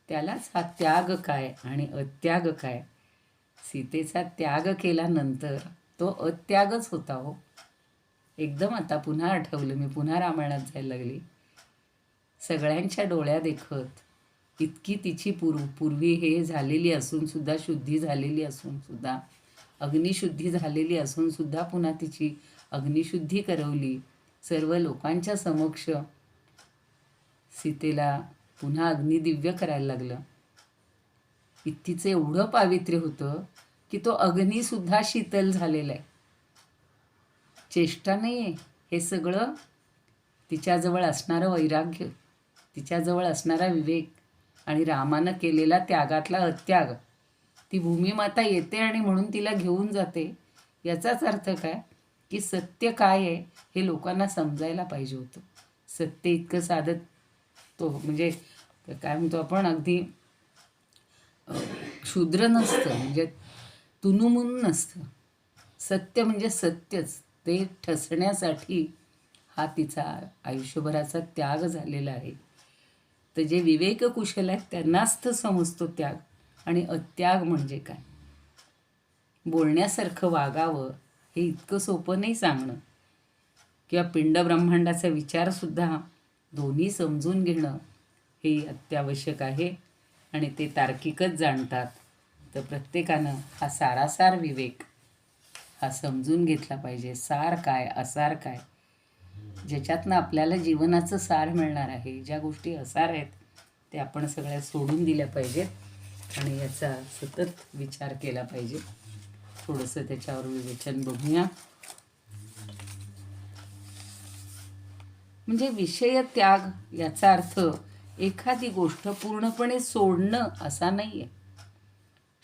त्यालाच हा त्याग काय आणि अत्याग काय. सीतेचा त्याग केल्यानंतर तो अत्यागच होता हो. एकदम आता पुन्हा आठवलं, मी पुन्हा रामायणात जायला लागली. सगळ्यांच्या डोळ्या देखत इतकी तिची पूर्वी हे झालेली असून सुद्धा, शुद्धी झालेली असून सुद्धा, अग्निशुद्धी झालेली असून सुद्धा पुन्हा तिची अग्निशुद्धी करवली. सर्व लोकांच्या समक्ष सीतेला पुन्हा अग्निदिव्य करायला लागलं. तिचं एवढं पावित्र्य होतं की तो अग्निसुद्धा शीतल झालेला आहे. चेष्टा नाही आहे. हे सगळं तिच्याजवळ असणारं वैराग्य, तिच्याजवळ असणारा विवेक आणि रामानं केलेला त्यागातला अत्याग. ती भूमिमाता येते आणि म्हणून तिला घेऊन जाते. याचाच अर्थ काय की सत्य काय आहे हे लोकांना समजायला पाहिजे होतं. सत्य इतकं साधं तो म्हणजे काय म्हणतो आपण, अगदी क्षुद्र नसतं, म्हणजे तुनुमुन नसतं. सत्य म्हणजे सत्यच. ते ठसण्यासाठी हा तिचा आयुष्यभराचा त्याग झालेला आहे. तर जे विवेक कुशल आहेत त्यांनाच तर समजतो त्याग आणि अत्याग म्हणजे काय. बोलण्यासारखं वागावं हे इतकं सोपं नाही सांगणं, किंवा पिंड ब्रह्मांडाचा विचारसुद्धा दोन्ही समजून घेणं हे अत्यावश्यक आहे. आणि ते तार्किकच जाणतात. तर प्रत्येकानं हा सारासार विवेक हा समजून घेतला पाहिजे. सार काय, असार काय, ज्याच्यातनं आपल्याला जीवनाचं सार मिळणार आहे. ज्या गोष्टी असार आहेत ते आपण सगळ्या सोडून दिल्या पाहिजेत आणि याचा सतत विचार केला पाहिजे. थोडंसं त्याच्यावर विवेचन बघूया. म्हणजे विषय त्याग याचा अर्थ एखादी गोष्ट पूर्णपणे सोडणं असा नाही आहे.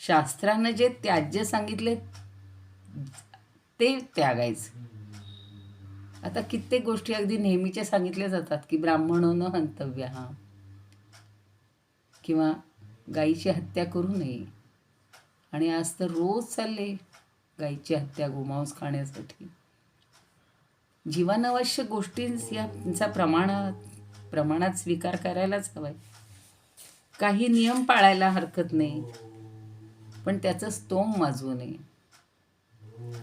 शास्त्रानं जे त्याज्य सांगितले ते त्यागायचं. आता कित्येक गोष्टी अगदी नेहमीच्या सांगितल्या जातात की ब्राह्मणो न हंतव्य, हा, किंवा गाईची हत्या करू नये. आणि आज तर रोज चालले गाईची हत्या गोमांस खाण्यासाठी. जीवनावश्यक गोष्टींचा प्रमाणात स्वीकार करायलाच हवाय. काही नियम पाळायला हरकत नाही, पण त्याचं स्तोम वाजवू नये.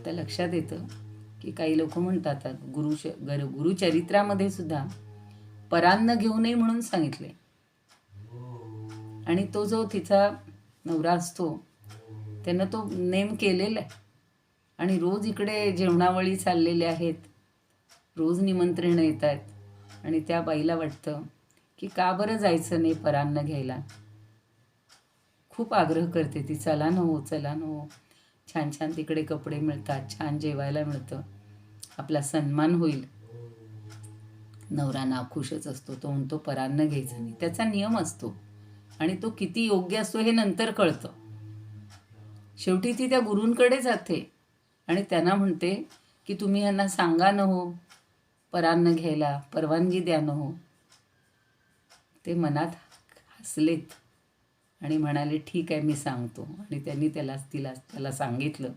तर लक्षात येतं की काही लोक म्हणतात गुरुचरित्रामध्ये सुद्धा परान्न घेऊ नये म्हणून सांगितले. आणि तो जो तिचा नवरा असतो त्यानं तो नेम केलेला आहे. आणि रोज इकडे जेवणावळी चाललेल्या आहेत, रोज निमंत्रणं येत आहेत आणि त्या बाईला वाटतं की का बरं जायचं नाही परान्न घ्यायला. खूप आग्रह करते ती, चला न हो, चला न हो, छान छान तिकडे कपडे मिळतात, छान जेवायला मिळतं, आपला सन्मान होईल. नवरा नाखुशच असतो. तो म्हणतो परान्न घ्यायचं नाही. त्याचा नियम असतो आणि तो किती योग्य असतो हे नंतर कळतं. शेवटी ती त्या गुरूंकडे जाते आणि त्यांना म्हणते की तुम्ही यांना सांगा न हो परान्न घ्यायला, परवानगी द्या न हो. ते मनात हसलेत आणि म्हणाले ठीक आहे मी सांगतो. आणि त्यांनी त्याला सांगितलं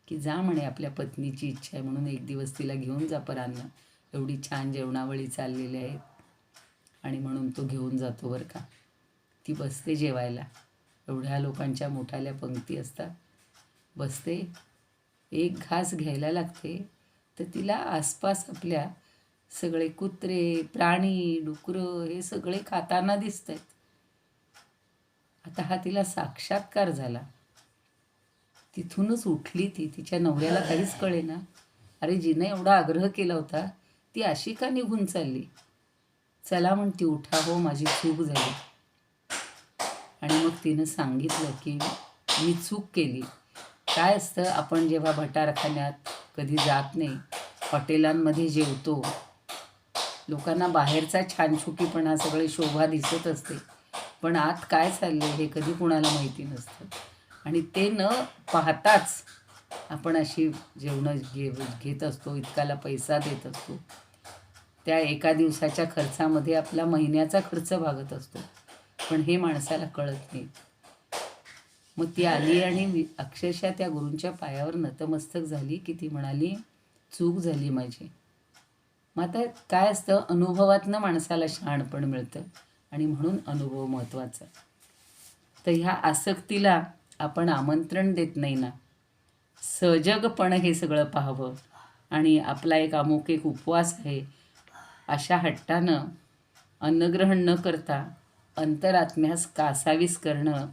की जा म्हणे, आपल्या पत्नीची इच्छा आहे म्हणून एक दिवस तिला घेऊन जा परान्न, एवढी छान जेवणावळी चाललेली आहे आणि म्हणून तो घेऊन जातो बरं का. ती बसते जेवायला, एवढ्या लोकांच्या मोठाल्या पंक्ती असतात, बसते, एक घास घ्यायला लागते तर तिला आसपास आपल्या सगळे कुत्रे, प्राणी, डुकरं हे सगळे खाताना दिसत आहेत. आता हा तिला साक्षात्कार झाला. तिथूनच उठली ती. तिच्या नवऱ्याला काहीच कळेना. अरे जिने एवढा आग्रह केला होता ती अशी का निघून चालली. चला म्हणती, उठा हो माझी चूक झाली. आणि मग तिनं सांगितलं की मी चूक केली. काय असतं, आपण जेव्हा भटारखान्यात कधी जात नाही, हॉटेलांमध्ये जेवतो, लोकांना बाहेरचा छानछुकीपणा, सगळी शोभा दिसत असते, पण आत काय चालले हे कधी कुणाला माहिती नसतं. आणि ते न पाहताच आपण अशी जेवणं घेत असतो, इतकाला पैसा देत असतो. त्या एका दिवसाच्या खर्चामध्ये आपला महिन्याचा खर्च भागत असतो, पण हे माणसाला कळत नाही. मग ती आली आणि अक्षरशः त्या गुरूंच्या पायावर नतमस्तक झाली की ती म्हणाली चूक झाली माझी. मग आता काय असतं, अनुभवातनं माणसाला शहाणपण मिळतं आणि म्हणून अनुभव महत्त्वाचा. तर ह्या आसक्तीला आपण आमंत्रण देत नाही ना. सजगपण हे सगळं पाहावं आणि आपला एक उपवास आहे अशा हट्टानं अन्नग्रहण न करता अंतरात्म्यास कासावीस करणं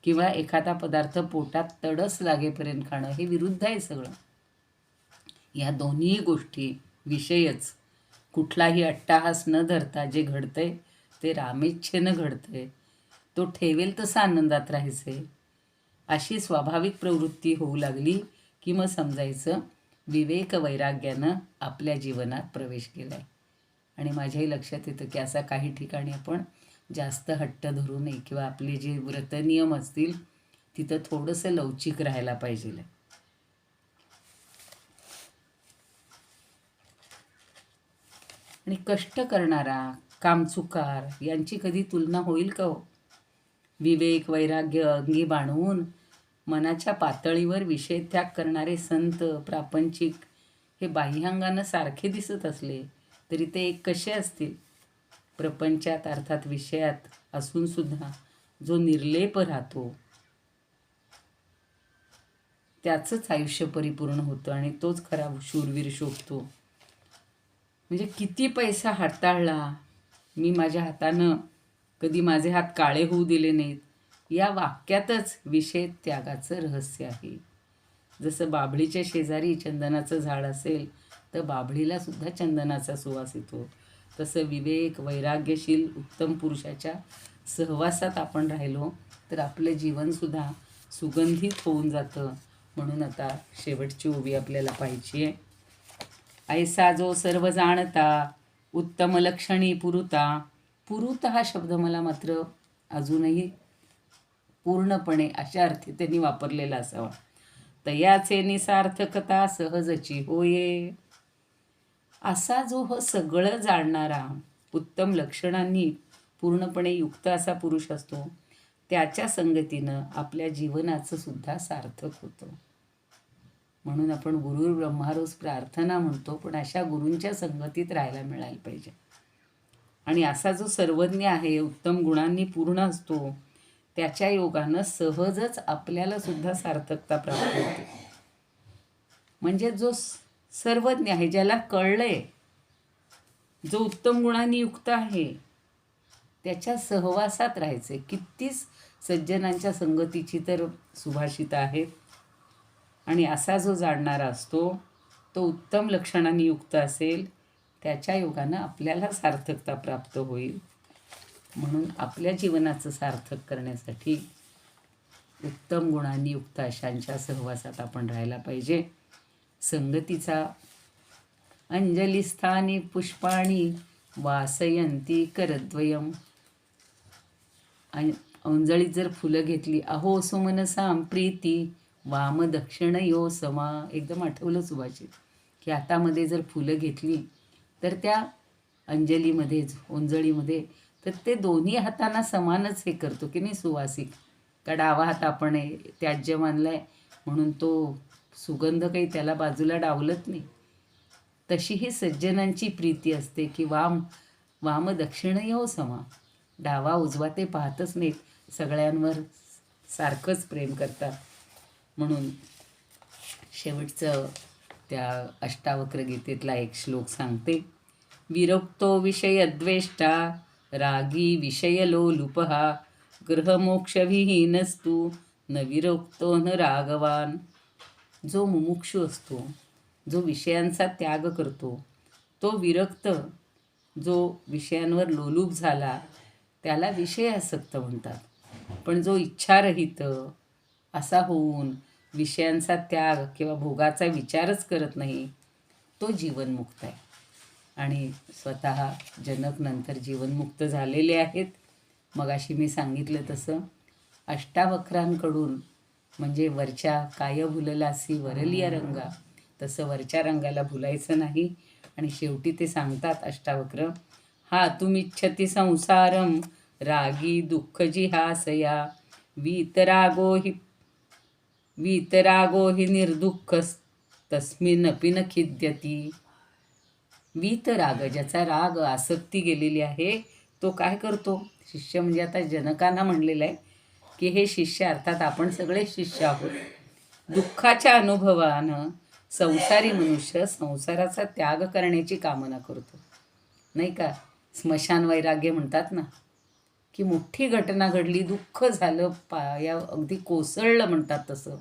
किंवा एखादा पदार्थ पोटात तडस लागेपर्यंत खाणं हे विरुद्ध आहे सगळं. या दोन्ही गोष्टी विषयच. कुठलाही अट्टाहास न धरता जे घडतंय ते रामेच्छेनं घडतंय. तो ठेवेल तसं आनंदात राहायचे. अशी स्वाभाविक प्रवृत्ती होऊ लागली की मग समजायचं विवेक वैराग्यानं आपल्या जीवनात प्रवेश केला आहे. आणि माझ्याही लक्षात येतं की असा काही ठिकाणी आपण जास्त हट्ट धरू नये किंवा आपले जे व्रतनियम असतील तिथं थोडंसं लवचिक राहायला पाहिजे. आणि कष्ट करणारा, कामचुकार यांची कधी तुलना होईल का हो? विवेक वैराग्य अंगी बाणवून मनाच्या पातळीवर विषयत्याग करणारे संत, प्रापंचिक हे बाह्यांगानं सारखे दिसत असले तरी ते एक कसे असतील? प्रपंचात अर्थात विषयात असूनसुद्धा जो निर्लेप राहतो त्याचंच आयुष्य परिपूर्ण होतं आणि तोच खरा शूरवीर शोभतो. म्हणजे किती पैसा हाताळला मी, माझ्या हातानं कधी माझे हात काळे होऊ दिले नाहीत, या वाक्यातच विषय त्यागाचं रहस्य आहे. जसं बाभळीच्या शेजारी चंदनाचं झाड असेल तर बाभळीला सुद्धा चंदनाचा सुवास येतो, तसं विवेक वैराग्यशील उत्तम पुरुषाच्या सहवासात आपण राहिलो तर आपलं जीवनसुद्धा सुगंधित होऊन जातं. म्हणून आता शेवटची ओवी आपल्याला पाहिजे आहे. ऐसा जो सर्व जाणता उत्तम लक्षणी पुरुता. पुरुता हा शब्द मला मात्र अजूनही पूर्णपणे अशा अर्थी त्यांनी वापरलेला असावा. तयाचे निसार्थकता सहजची होये. असा जो सगळं जाणणारा उत्तम लक्षणांनी पूर्णपणे युक्त असा पुरुष असतो त्याच्या संगतीनं आपल्या जीवनाचं सुद्धा सार्थक होतं. म्हणून आपण गुरुर ब्रह्मारोज प्रार्थना म्हणतो, पण अशा गुरूंच्या संगतीत राहायला मिळायला पाहिजे. आणि असा जो सर्वज्ञ आहे, उत्तम गुणांनी पूर्ण असतो, त्याच्या योगानं सहजच आपल्याला सुद्धा सार्थकता प्राप्त होते. म्हणजे जो सर्वज्ञ आहे, ज्याला कळलंय, जो उत्तम गुणांनी युक्त आहे, त्याच्या सहवासात राहायचे. कितीच सज्जनांच्या संगतीची तर सुभाषितं आहेत. आणि असा जो जाणणारा असतो तो उत्तम लक्षणांनी युक्त असेल, त्याच्या योगानं आपल्याला सार्थकता प्राप्त होईल. म्हणून आपल्या जीवनाचं सार्थक करण्यासाठी उत्तम गुणांनी युक्त अशांच्या सहवासात आपण राहायला पाहिजे. संगतीचा अंजलिस्थानी पुष्पाणी वासयंती करद्वयम. अंजळीत जर फुलं घेतली, अहो सुमनसाम प्रीती वाम दक्षिण यो समा. एकदम आठवलं सुभाषित. की हातामध्ये जर फुलं घेतली तर त्या अंजलीमध्येच ओंजळीमध्ये तर ते दोन्ही हातांना समानच हे करतो की नाही सुवासिक. का डावा हात आपण त्याज्य मानलाय म्हणून तो सुगंध काही त्याला बाजूला डावलत नाही. तशी ही सज्जनांची प्रीती असते की वाम दक्षिणयो समा. डावा उजवा ते पाहतच नाहीत, सगळ्यांवर सारखंच प्रेम करतात. म्हणून शेवटचं त्या अष्टावक्र गीतेतला एक श्लोक सांगते. विरक्तो विषयद्वेष्टा रागी विषयलोलुपहा गृहमोक्षविहीनस्तु न विरक्तो न रागवान. जो मुमुक्षू असतो, जो विषयांचा त्याग करतो, तो विरक्त, जो विषयांवर लोलूप झाला त्याला विषयासक्त म्हणतात. पण जो इच्छारहित असा होऊन विषयांचा त्याग किंवा भोगाचा विचारच करत नाही तो जीवनमुक्त आहे. आणि स्वतः जनक नंतर जीवनमुक्त झालेले आहेत. मगाशी मी सांगितलं तसं अष्टावक्रांकडून म्हणजे वरच्या काय भुललासी वरलिया रंगा, तसं वरच्या रंगाला भुलायचं नाही. आणि शेवटी ते सांगतात अष्टावक्र, हा तुमिच्छति संसारम रागी दुःख जिहासया वीतरागो हि निर्दुःख तस्मिन्नपि न खिद्यती. वीतराग, ज्याचा राग आसक्ती गेलेली आहे तो काय करतो? शिष्य म्हणजे आता जनकांना म्हणलेलं आहे की हे शिष्य अर्थात आपण सगळे शिष्य आहोत. दुःखाच्या अनुभवानं संसारी मनुष्य संसाराचा त्याग करण्याची कामना करतो, नाही का? स्मशान वैराग्य म्हणतात ना, की मोठी घटना घडली, दुःख झालं, पाया अगदी कोसळलं म्हणतात तसं.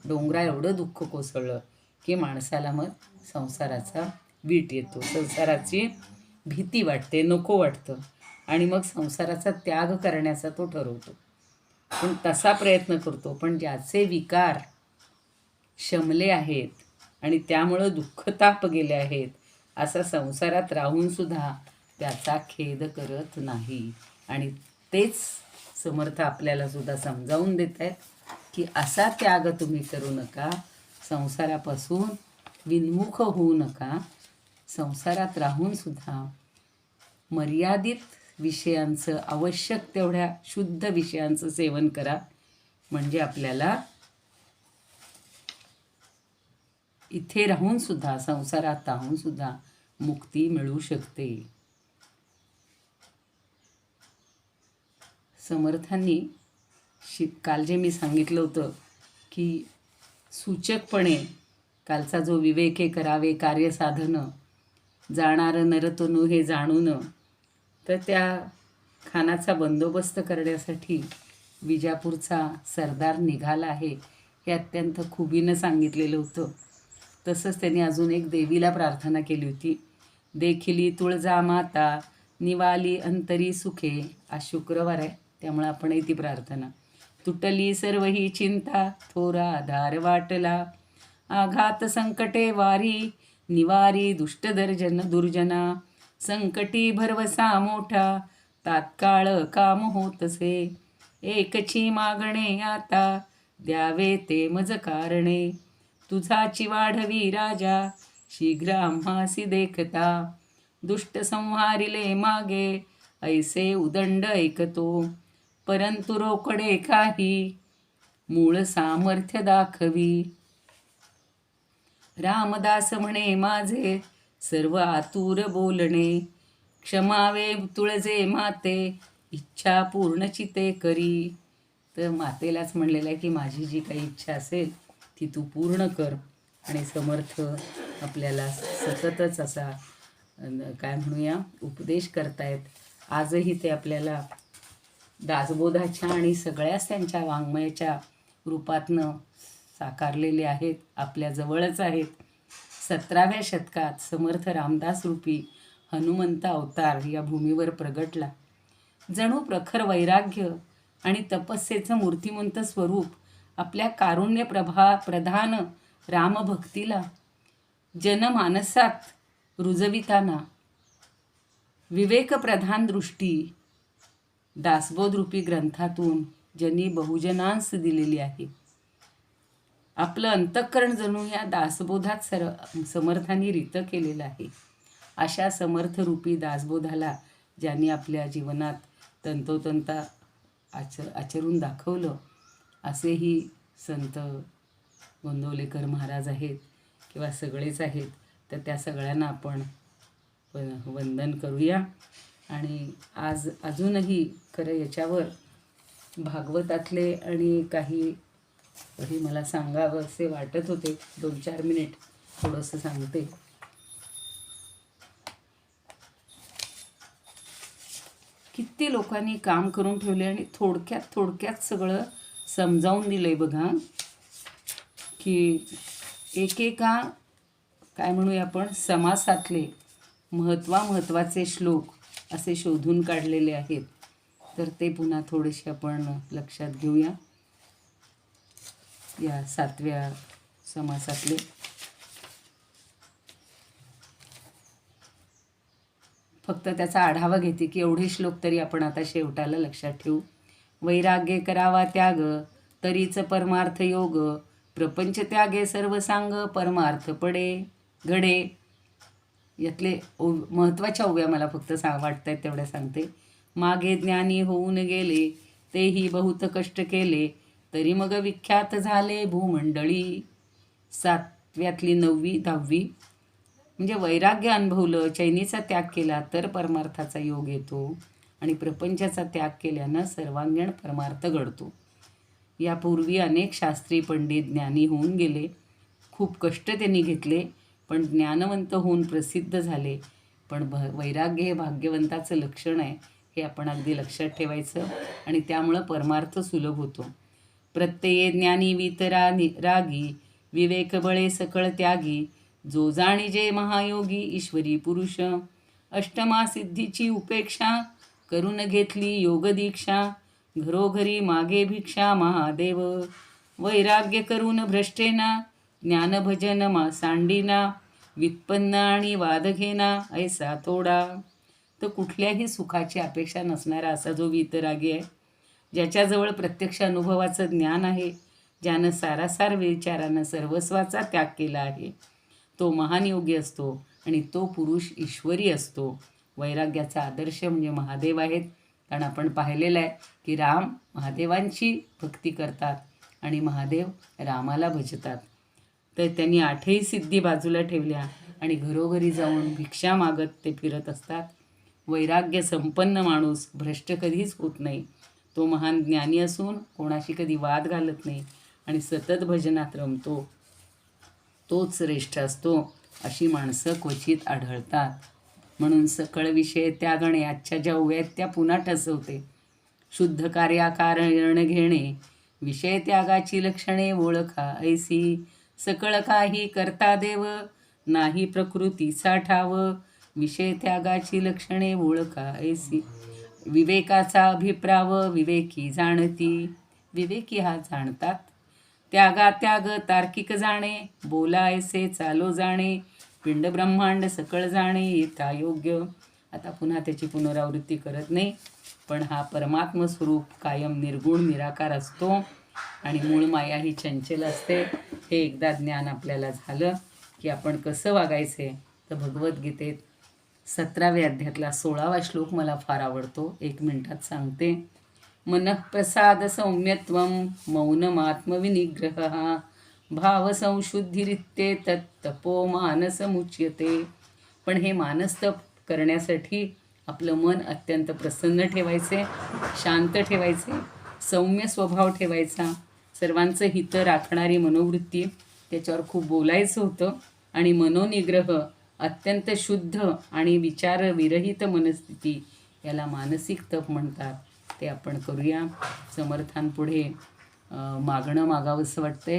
डोंगरा एवढं दुःख कोसळलं की माणसाला मग संसाराचा वीट येतो, संसाराची भीती वाटते, नको वाटतं आणि मग संसाराचा त्याग करण्याचा तो ठरवतो. पण तसा प्रयत्न करतो. पण ज्याचे विकार शमले आहेत आणि त्यामुळं दुःखताप गेले आहेत असा संसारात राहूनसुद्धा त्याचा खेद करत नाही. आणि तेच समर्थ आपल्याला सुद्धा समजावून देत आहेत की असा त्याग तुम्ही करू नका, संसारापासून विन्मुख होऊ नका. संसारात राहूनसुद्धा मर्यादित विषयांचं, आवश्यक तेवढ्या शुद्ध विषयांचं सेवन करा, म्हणजे आपल्याला इथे राहूनसुद्धा, संसारात राहूनसुद्धा मुक्ती मिळू शकते. समर्थांनी काल जे मी सांगितलं होतं की सूचकपणे कालचा जो विवेके करावे कार्यसाधन जाणारं नरतनू हे जाणून, तर त्या खानाचा बंदोबस्त करण्यासाठी विजापूरचा सरदार निघाला आहे हे अत्यंत खुबीनं सांगितलेलं होतं. तसंच त्यांनी अजून एक देवीला प्रार्थना केली होती. देखिली तुळजा माता निवाली अंतरी सुखे. आज शुक्रवार आहे त्यामुळे आपणही ती प्रार्थना. तुटली सर्व ही चिंता थोरा आधार वाटला, आघात संकटे वारी निवारी दुर्जना. संकटी भरवसा मोठा तात्काळ काम होतसे, एकची मागणे आता द्यावे ते मज कारणे. तुझाची वाढवी राजा शीघ्र आम्हासी देखता, दुष्ट संहारिले मागे ऐसे उदंड ऐकतो. परंतु रोकडे काही मूळ सामर्थ्य दाखवी. रामदास म्हणे माझे सर्व आतुर बोलणे, क्षमावे तुळजे माते इच्छा पूर्ण चिते करी. तर मातेलाच म्हणलेलं आहे की माझी जी काही इच्छा असेल ती तू पूर्ण कर. आणि समर्थ आपल्याला सततच असा काय म्हणूया उपदेश करतायत. आजही ते आपल्याला दासबोधाच्या आणि सगळ्याच त्यांच्या वाङ्मयाच्या रूपातनं साकारलेले आहेत, आपल्या जवळच आहेत. 17व्या शतकात समर्थ रामदास रूपी हनुमंत अवतार या भूमीवर प्रगटला. जणू प्रखर वैराग्य आणि तपस्येचं मूर्तिमंत स्वरूप आपल्या कारुण्य प्रधान रामभक्तीला जनमानसात रुजविताना विवेकप्रधान दृष्टी दासबोध रूपी ग्रंथातून ज्यांनी बहुजनांस दिलेली आहे. आपलं अंतःकरण जणू या दासबोधात समर्थांनी रित केलेलं आहे. अशा समर्थरूपी दासबोधाला ज्यांनी आपल्या जीवनात तंतोतंत आचरून दाखवलं असेही संत गोंदवलेकर महाराज आहेत किंवा सगळेच आहेत. तर त्या सगळ्यांना आपण वंदन करूया. आणि आज अजूनही खरं याच्यावर भागवतातले आणि काही मला सांगावं असे वाटत होते. 2-4 मिनिट थोडंसं सांगते. किती लोकांनी काम करून ठेवले आणि थोडक्यात सगळं समजावून दिलं आहे बघा. की एकेका काय म्हणूया आपण समासातले महत्त्वाचे श्लोक असे शोधून काढलेले आहेत. तर ते पुन्हा थोडेसे आपण लक्षात घेऊया. या 7व्या समासातले फक्त त्याचा आढावा घेते की एवढे श्लोक तरी आपण आता शेवटाला लक्षात ठेवू. वैराग्य करावा त्याग तरीच परमार्थ योग, प्रपंच त्यागे सर्व सांग परमार्थ पडे घडे. यातले महत्त्वाच्या ओव्या मला फक्त वाटत आहेत तेवढ्या सांगते. मागे ज्ञानी होऊन गेले तेही बहुत कष्ट केले, तरी मग विख्यात झाले भूमंडळी. 7व्यातली 9वी 10वी म्हणजे वैराग्य अनुभवलं, चैनीचा त्याग केला तर परमार्थाचा योग येतो आणि प्रपंचाचा त्याग केल्यानं सर्वांगीण परमार्थ घडतो. यापूर्वी अनेक शास्त्री पंडित ज्ञानी होऊन गेले, खूप कष्ट त्यांनी घेतले, पण ज्ञानवंत होऊन प्रसिद्ध झाले. पण वैराग्य हे भाग्यवंताचं लक्षण आहे, हे आपण अगदी लक्षात ठेवायचं आणि त्यामुळं परमार्थ सुलभ होतो. प्रत्यये ज्ञानी वितरा रागी, विवेक बळे सकळ त्यागी, जो जाणीजे महायोगी ईश्वरी पुरुष. अष्टमा सिद्धीची उपेक्षा करून घेतली योग दीक्षा, घरोघरी मागे भिक्षा महादेव. वैराग्य करून भ्रष्टेना ज्ञानभजन सांडीना, व्युत्पन्न आणि वाद घेना ऐसा थोडा. तर कुठल्याही सुखाची अपेक्षा नसणारा असा जो वीतरागी आहे, ज्याच्याजवळ प्रत्यक्ष अनुभवाचं ज्ञान आहे, ज्यानं सारासार विचारानं सर्वस्वाचा त्याग केला आहे, तो महान योगी असतो आणि तो पुरुष ईश्वरी असतो. वैराग्याचा आदर्श म्हणजे महादेव आहेत. कारण आपण पाहिलेलं आहे की राम महादेवांची भक्ती करतात आणि महादेव रामाला भजतात. तर त्यांनी 8ही सिद्धी बाजूला ठेवल्या आणि घरोघरी जाऊन भिक्षा मागत ते फिरत असतात. वैराग्य संपन्न माणूस भ्रष्ट कधीच होत नाही. तो महान ज्ञानी असून कोणाशी कधी वाद घालत नाही आणि सतत भजनात रमतो. तोच श्रेष्ठ असतो. अशी माणसं क्वचित आढळतात. म्हणून सकळ विषय त्यागणे आजच्या ज्या ओव्या आहेत त्या पुन्हा ठसवते. शुद्ध कार्याकारण घेणे, विषय त्यागाची लक्षणे ओळखा ऐसी. सकळ काही करता देव, नाही प्रकृतीचा ठाव, विषय त्यागाची लक्षणे ओळखा ऐसी. विवेकाचा अभिप्राव विवेकी जाणती, विवेकी हा जाणतात. त्यागा त्याग तार्किक जाणे, बोला ऐसे चालो जाणे, पिंड ब्रह्मांड सकळ जाणे येता योग्य. आता पुन्हा त्याची पुनरावृत्ती करत नाही, पण हा परमात्म स्वरूप कायम निर्गुण निराकार असतो आणि मूळ माया ही चंचल असते. हे एकदा ज्ञान आपल्याला झालं की आपण कसं वागायचे. तर भगवद्गीतेत 17व्या अध्यायातला 16वा श्लोक मला फार आवडतो. 1 मिनिटात सांगते. मनःप्रसाद सौम्यत्वं मौनमात्मविनिग्रहः, भावसंशुद्धिरित्ये तत्तपो मानसमुच्यते. पण हे मानस्तप करण्यासाठी आपलं मन अत्यंत प्रसन्न ठेवायचे, शांत ठेवायचे, सौम्य स्वभाव ठेवायचा, सर्वांचं हित राखणारी मनोवृत्ती, त्याच्यावर खूप बोलायचं होतं. आणि मनोनिग्रह, अत्यंत शुद्ध आणि विचारविरहित मनस्थिती, याला मानसिक तप म्हणतात. ते आपण करूया. समर्थांपुढे मागणं मागावंसं वाटतंय.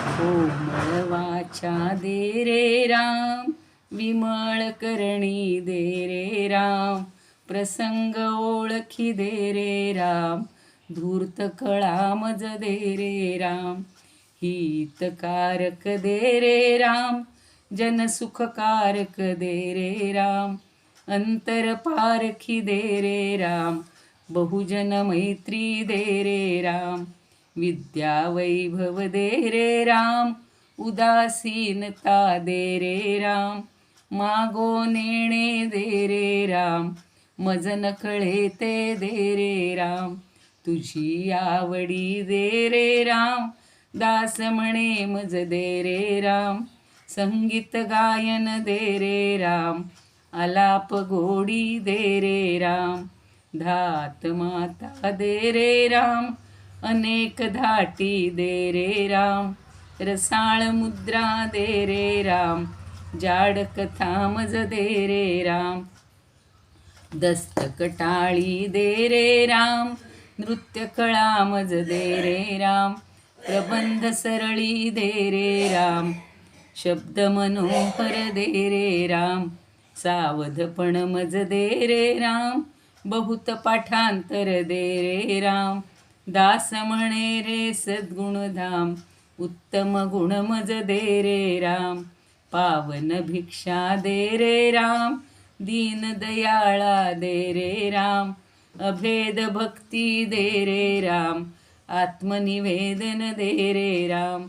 हो मळवाच्या दे रे राम, विमळ करणी दे रे राम, प्रसंग ओळखी दे रे राम, धूर्त कळा मज दे रे राम, हितकारक दे रे राम, जनसुखकारक दे रे राम, अंतर पारखी दे रे राम, बहुजन मैत्री दे रे राम, विद्या वैभव दे रे राम, उदासीनता दे रे राम, मागो नेणे दे रे राम, मज नकळे ते दे रे राम, तुझी आवडी दे रे राम, दास म्हणे मज दे रे राम, संगीत गायन दे रे राम, आलाप गोडी दे रे राम, धात माता दे रे राम, अनेक धाटी दे रे राम, रसाळ मुद्रा दे रे राम, जाड कथा मज दे रे राम, दस्तक टाळी दे रे राम, नृत्य कळा मज दे रे राम, प्रबंध सरळी दे रे राम, शब्द मनोहर दे रे राम, सावधपण मज दे रे राम, बहुत पाठांतर दे रे राम, दास म्हणे रे सद्गुणधाम, उत्तम गुण मज दे रे राम, पावन भिक्षा दे रे राम, दीन दयाळा दे रे राम, अभेद भक्ती दे रे राम, आत्मनिवेदन दे रे राम,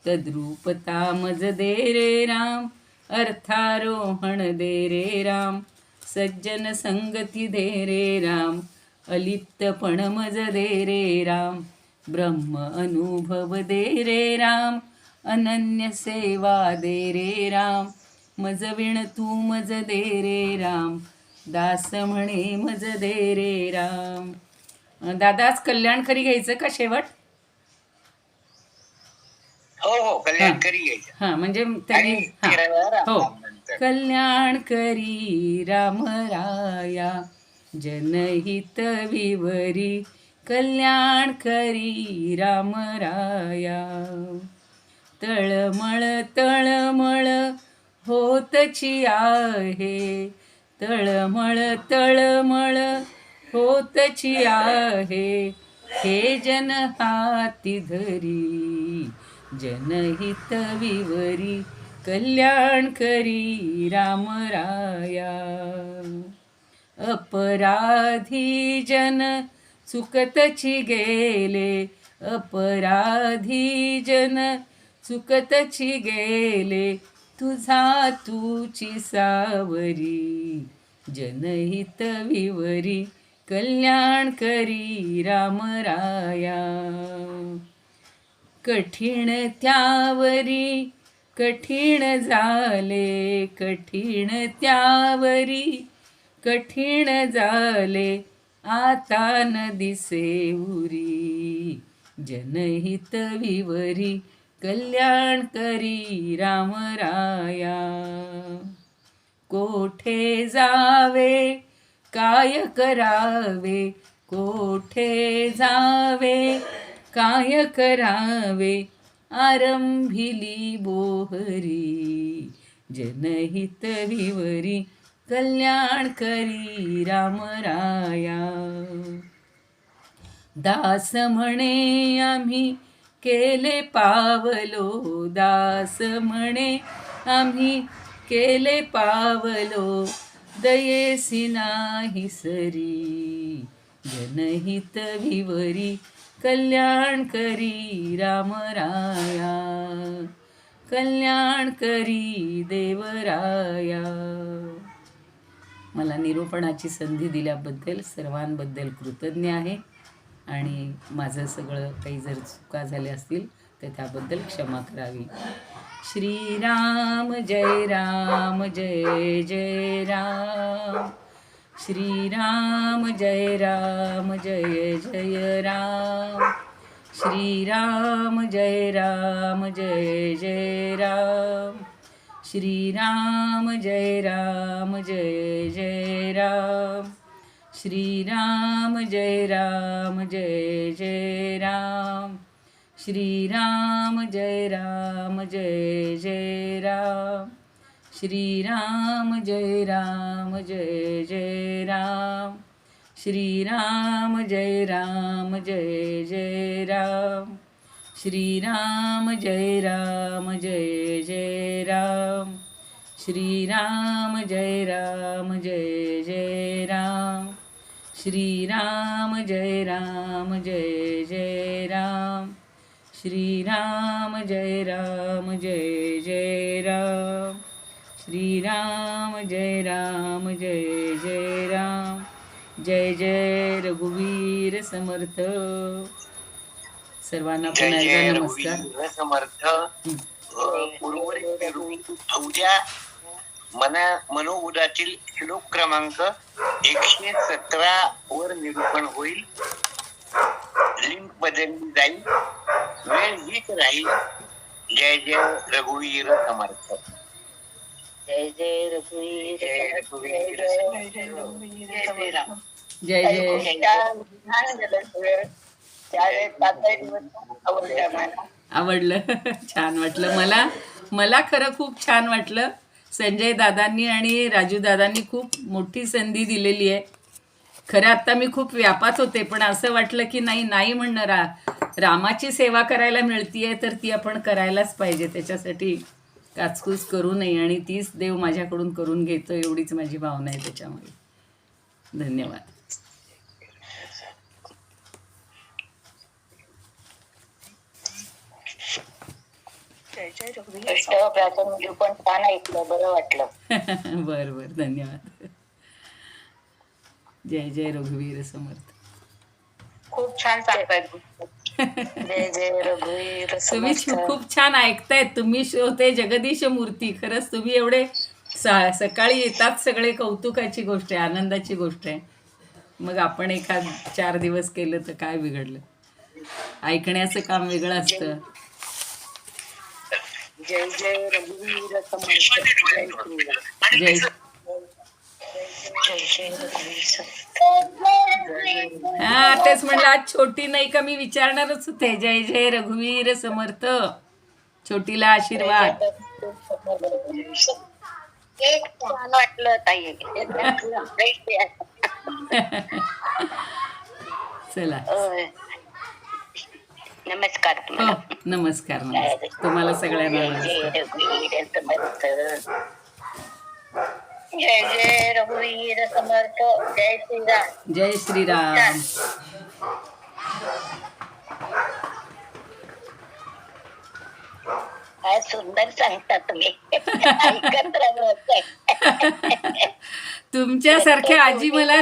तद्रूपता मज दे रे राम, अर्थारोहण दे रे राम, सज्जन संगती दे रे राम, अलिप्तपण मज दे रे राम, ब्रह्म अनुभव दे रे राम, अनन्य सेवा दे रे राम, मज विण तू मज दे रे राम, दास म्हणे मज दे रे राम. दादाच कल्याण करी घ्यायचं का शेवट?
हो कल्याण करी घ्यायचं.
हा म्हणजे त्यांनी हो, कल्याण करी राम राया, जनहित विवरी, कल्याण करी राम राया, तळमळ तळमळ होतची आहे, तळमळ तळमळ होतची आहे, हे जन हाती धरी, जनहित विवरी, कल्याण करी राम राया, अपराधी जन चुकतची गेले, अपराधी जन चुकतची गेले, तुझा तूची सावरी, जनहित विवरी, कल्याण करी राम राया, कठीण त्यावरी कठीण झाले, कठीण त्यावरी कठीण झाले, आता न दिसे उरी, जनहित विवरी, कल्याण करी राम राया, कोठे जावे काय करावे, कोठे जावे काय करावे, आरंभिली बोहरी, जनहित विवरी, कल्याण करी राम राया, दास म्हणे आम्ही केले पावलो, दास म्हणे आम्ही केले पावलो, दयेसी नाही सरी, जनहित विवरी, कल्याण करी राम राया, कल्याण करी देवराया. मला निरूपणाची संधी दिल्याबद्दल सर्वांबद्दल कृतज्ञ आहे आणि माझं सगळं काही जर चुका झाल्या असतील तर त्याबद्दल क्षमा करावी. श्रीराम जय राम जय जय राम, श्रीराम जय राम जय जय राम, श्रीराम जय राम जय जय राम, श्रीराम जय राम जय जय राम, श्रीराम जय राम जय जय राम, श्रीराम जय राम जय जय राम, श्रीराम जय राम जय जय राम, श्रीराम जय राम जय जय राम, श्रीराम जय राम जय जय राम, श्रीराम जय राम जय जय राम, श्रीराम जय राम जय जय राम, श्रीराम जय राम जय जय राम. श्रीराम जय राम जय जय राम. जय जय रघुवीर समर्थ. सर्वांना
जय
पुन्हा एकदा
जय
नमस्कार.
रघुवीर समर्थ.
हं.
उर्वरित उद्या मनोबुधातील श्लोक क्रमांक 117 वर निरूपण होईल. लिंक बदलली जाईल. वेळ हीच राहील. जय जय रघुवीर समर्थ. जय जय रघुवीर. जय रघुवीर. जय राम.
जय जय. आवडलं. छान वाटलं मला खरं खूप छान वाटलं. संजय दादांनी आणि राजू दादांनी खूप मोठी संधी दिलेली आहे. खरं आत्ता मी खूप व्यापात होते, पण असं वाटलं की नाही म्हणणं रामाची सेवा करायला मिळतीये तर ती आपण करायलाच पाहिजे. त्याच्यासाठी काचकूच करू नये आणि तीच देव माझ्याकडून करून घेतो, एवढीच माझी भावना आहे त्याच्यामुळे. धन्यवाद.
पण छान ऐकलं, बरं वाटलं.
बर धन्यवाद. जय जय रघुवीर समर्थ.
खूप छान सांगतायत. जय जय रघुवीर
तुम्ही खूप छान ऐकतायत. तुम्ही श्रोते जगदीश मूर्ती. खरंच तुम्ही एवढे सकाळी येतात, सगळे कौतुकाची गोष्ट आहे, आनंदाची गोष्ट आहे. मग आपण 4 दिवस केलं तर काय बिघडलं. ऐकण्याचं काम वेगळं असतं.
जय जय रघुवीर समर्थ.
जय हा तेच म्हणलं, आज छोटी नाही का मी विचारणारच होते. जय जय रघुवीर समर्थ. छोटीला आशीर्वाद.
छान वाटलं ताई.
चला.
नमस्कार.
हो नमस्कार. तुम्हाला सगळ्यांना नमस्कार.
जय जय रघुवीर समर्थ. जय श्रीराम.
जय श्रीराम.
काय सुंदर सांगता तुम्ही.
तुमच्यासारख्या आजी मला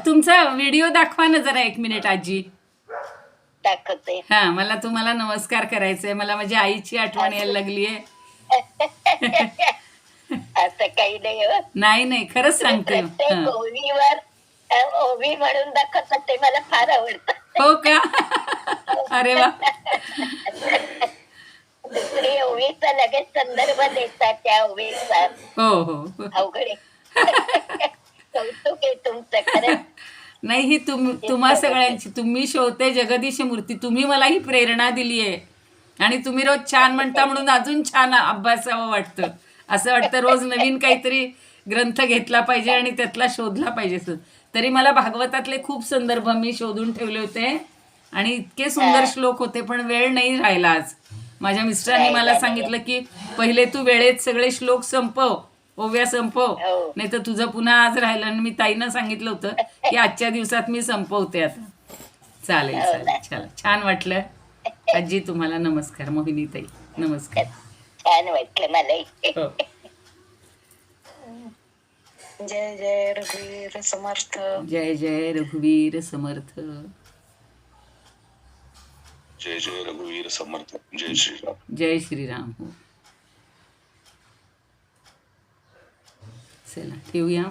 तुमचा व्हिडिओ दाखवा ना जरा 1 मिनिट आजी.
दाखवते.
हा मला तुम्हाला नमस्कार करायचंय. मला माझ्या आईची आठवण यायला लागलीये.
असं काही नाही.
नाही खरंच सांगते.
ओवी म्हणून दाखवतात ते मला फार आवडतं.
हो का. अरे वा.
दुसरी ओवीचा लगेच संदर्भ देतात त्या ओवीचा.
हो
अवघड कौतुक आहे तुमचं खरंच.
नाही ही तुम्हा सगळ्यांची. तुम्ही श्रोते जगदीश मूर्ती. तुम्ही मला ही प्रेरणा दिली आहे आणि तुम्ही रोज छान म्हणता म्हणून अजून छान अभ्यासावं वाटतं. असं वाटतं रोज नवीन काहीतरी ग्रंथ घेतला पाहिजे आणि त्यातला शोधला पाहिजे. तरी मला भागवतातले खूप संदर्भ मी शोधून ठेवले होते आणि इतके सुंदर श्लोक होते, पण वेळ नाही राहिला आज. माझ्या मिस्टरांनी मला सांगितलं की पहिले तू वेळेत सगळे श्लोक संपव, ओव्या संपव, नाही तर तुझं पुन्हा आज राहिलं. आणि मी ताईनं सांगितलं होतं की आजच्या दिवसात मी संपवते आता. चालेल. चला छान वाटलं आजी. तुम्हाला नमस्कार. मोहिनी ताई नमस्कार.
छान वाटलं मलाही.
हो.
जय जय रघुवीर समर्थ.
जय जय रघुवीर समर्थ.
जय जय रघुवीर समर्थ. जय श्रीराम.
जय श्रीराम. हो चला ठेवूया.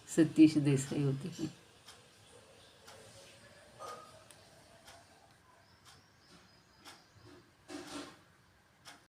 सतीश देसाई होते.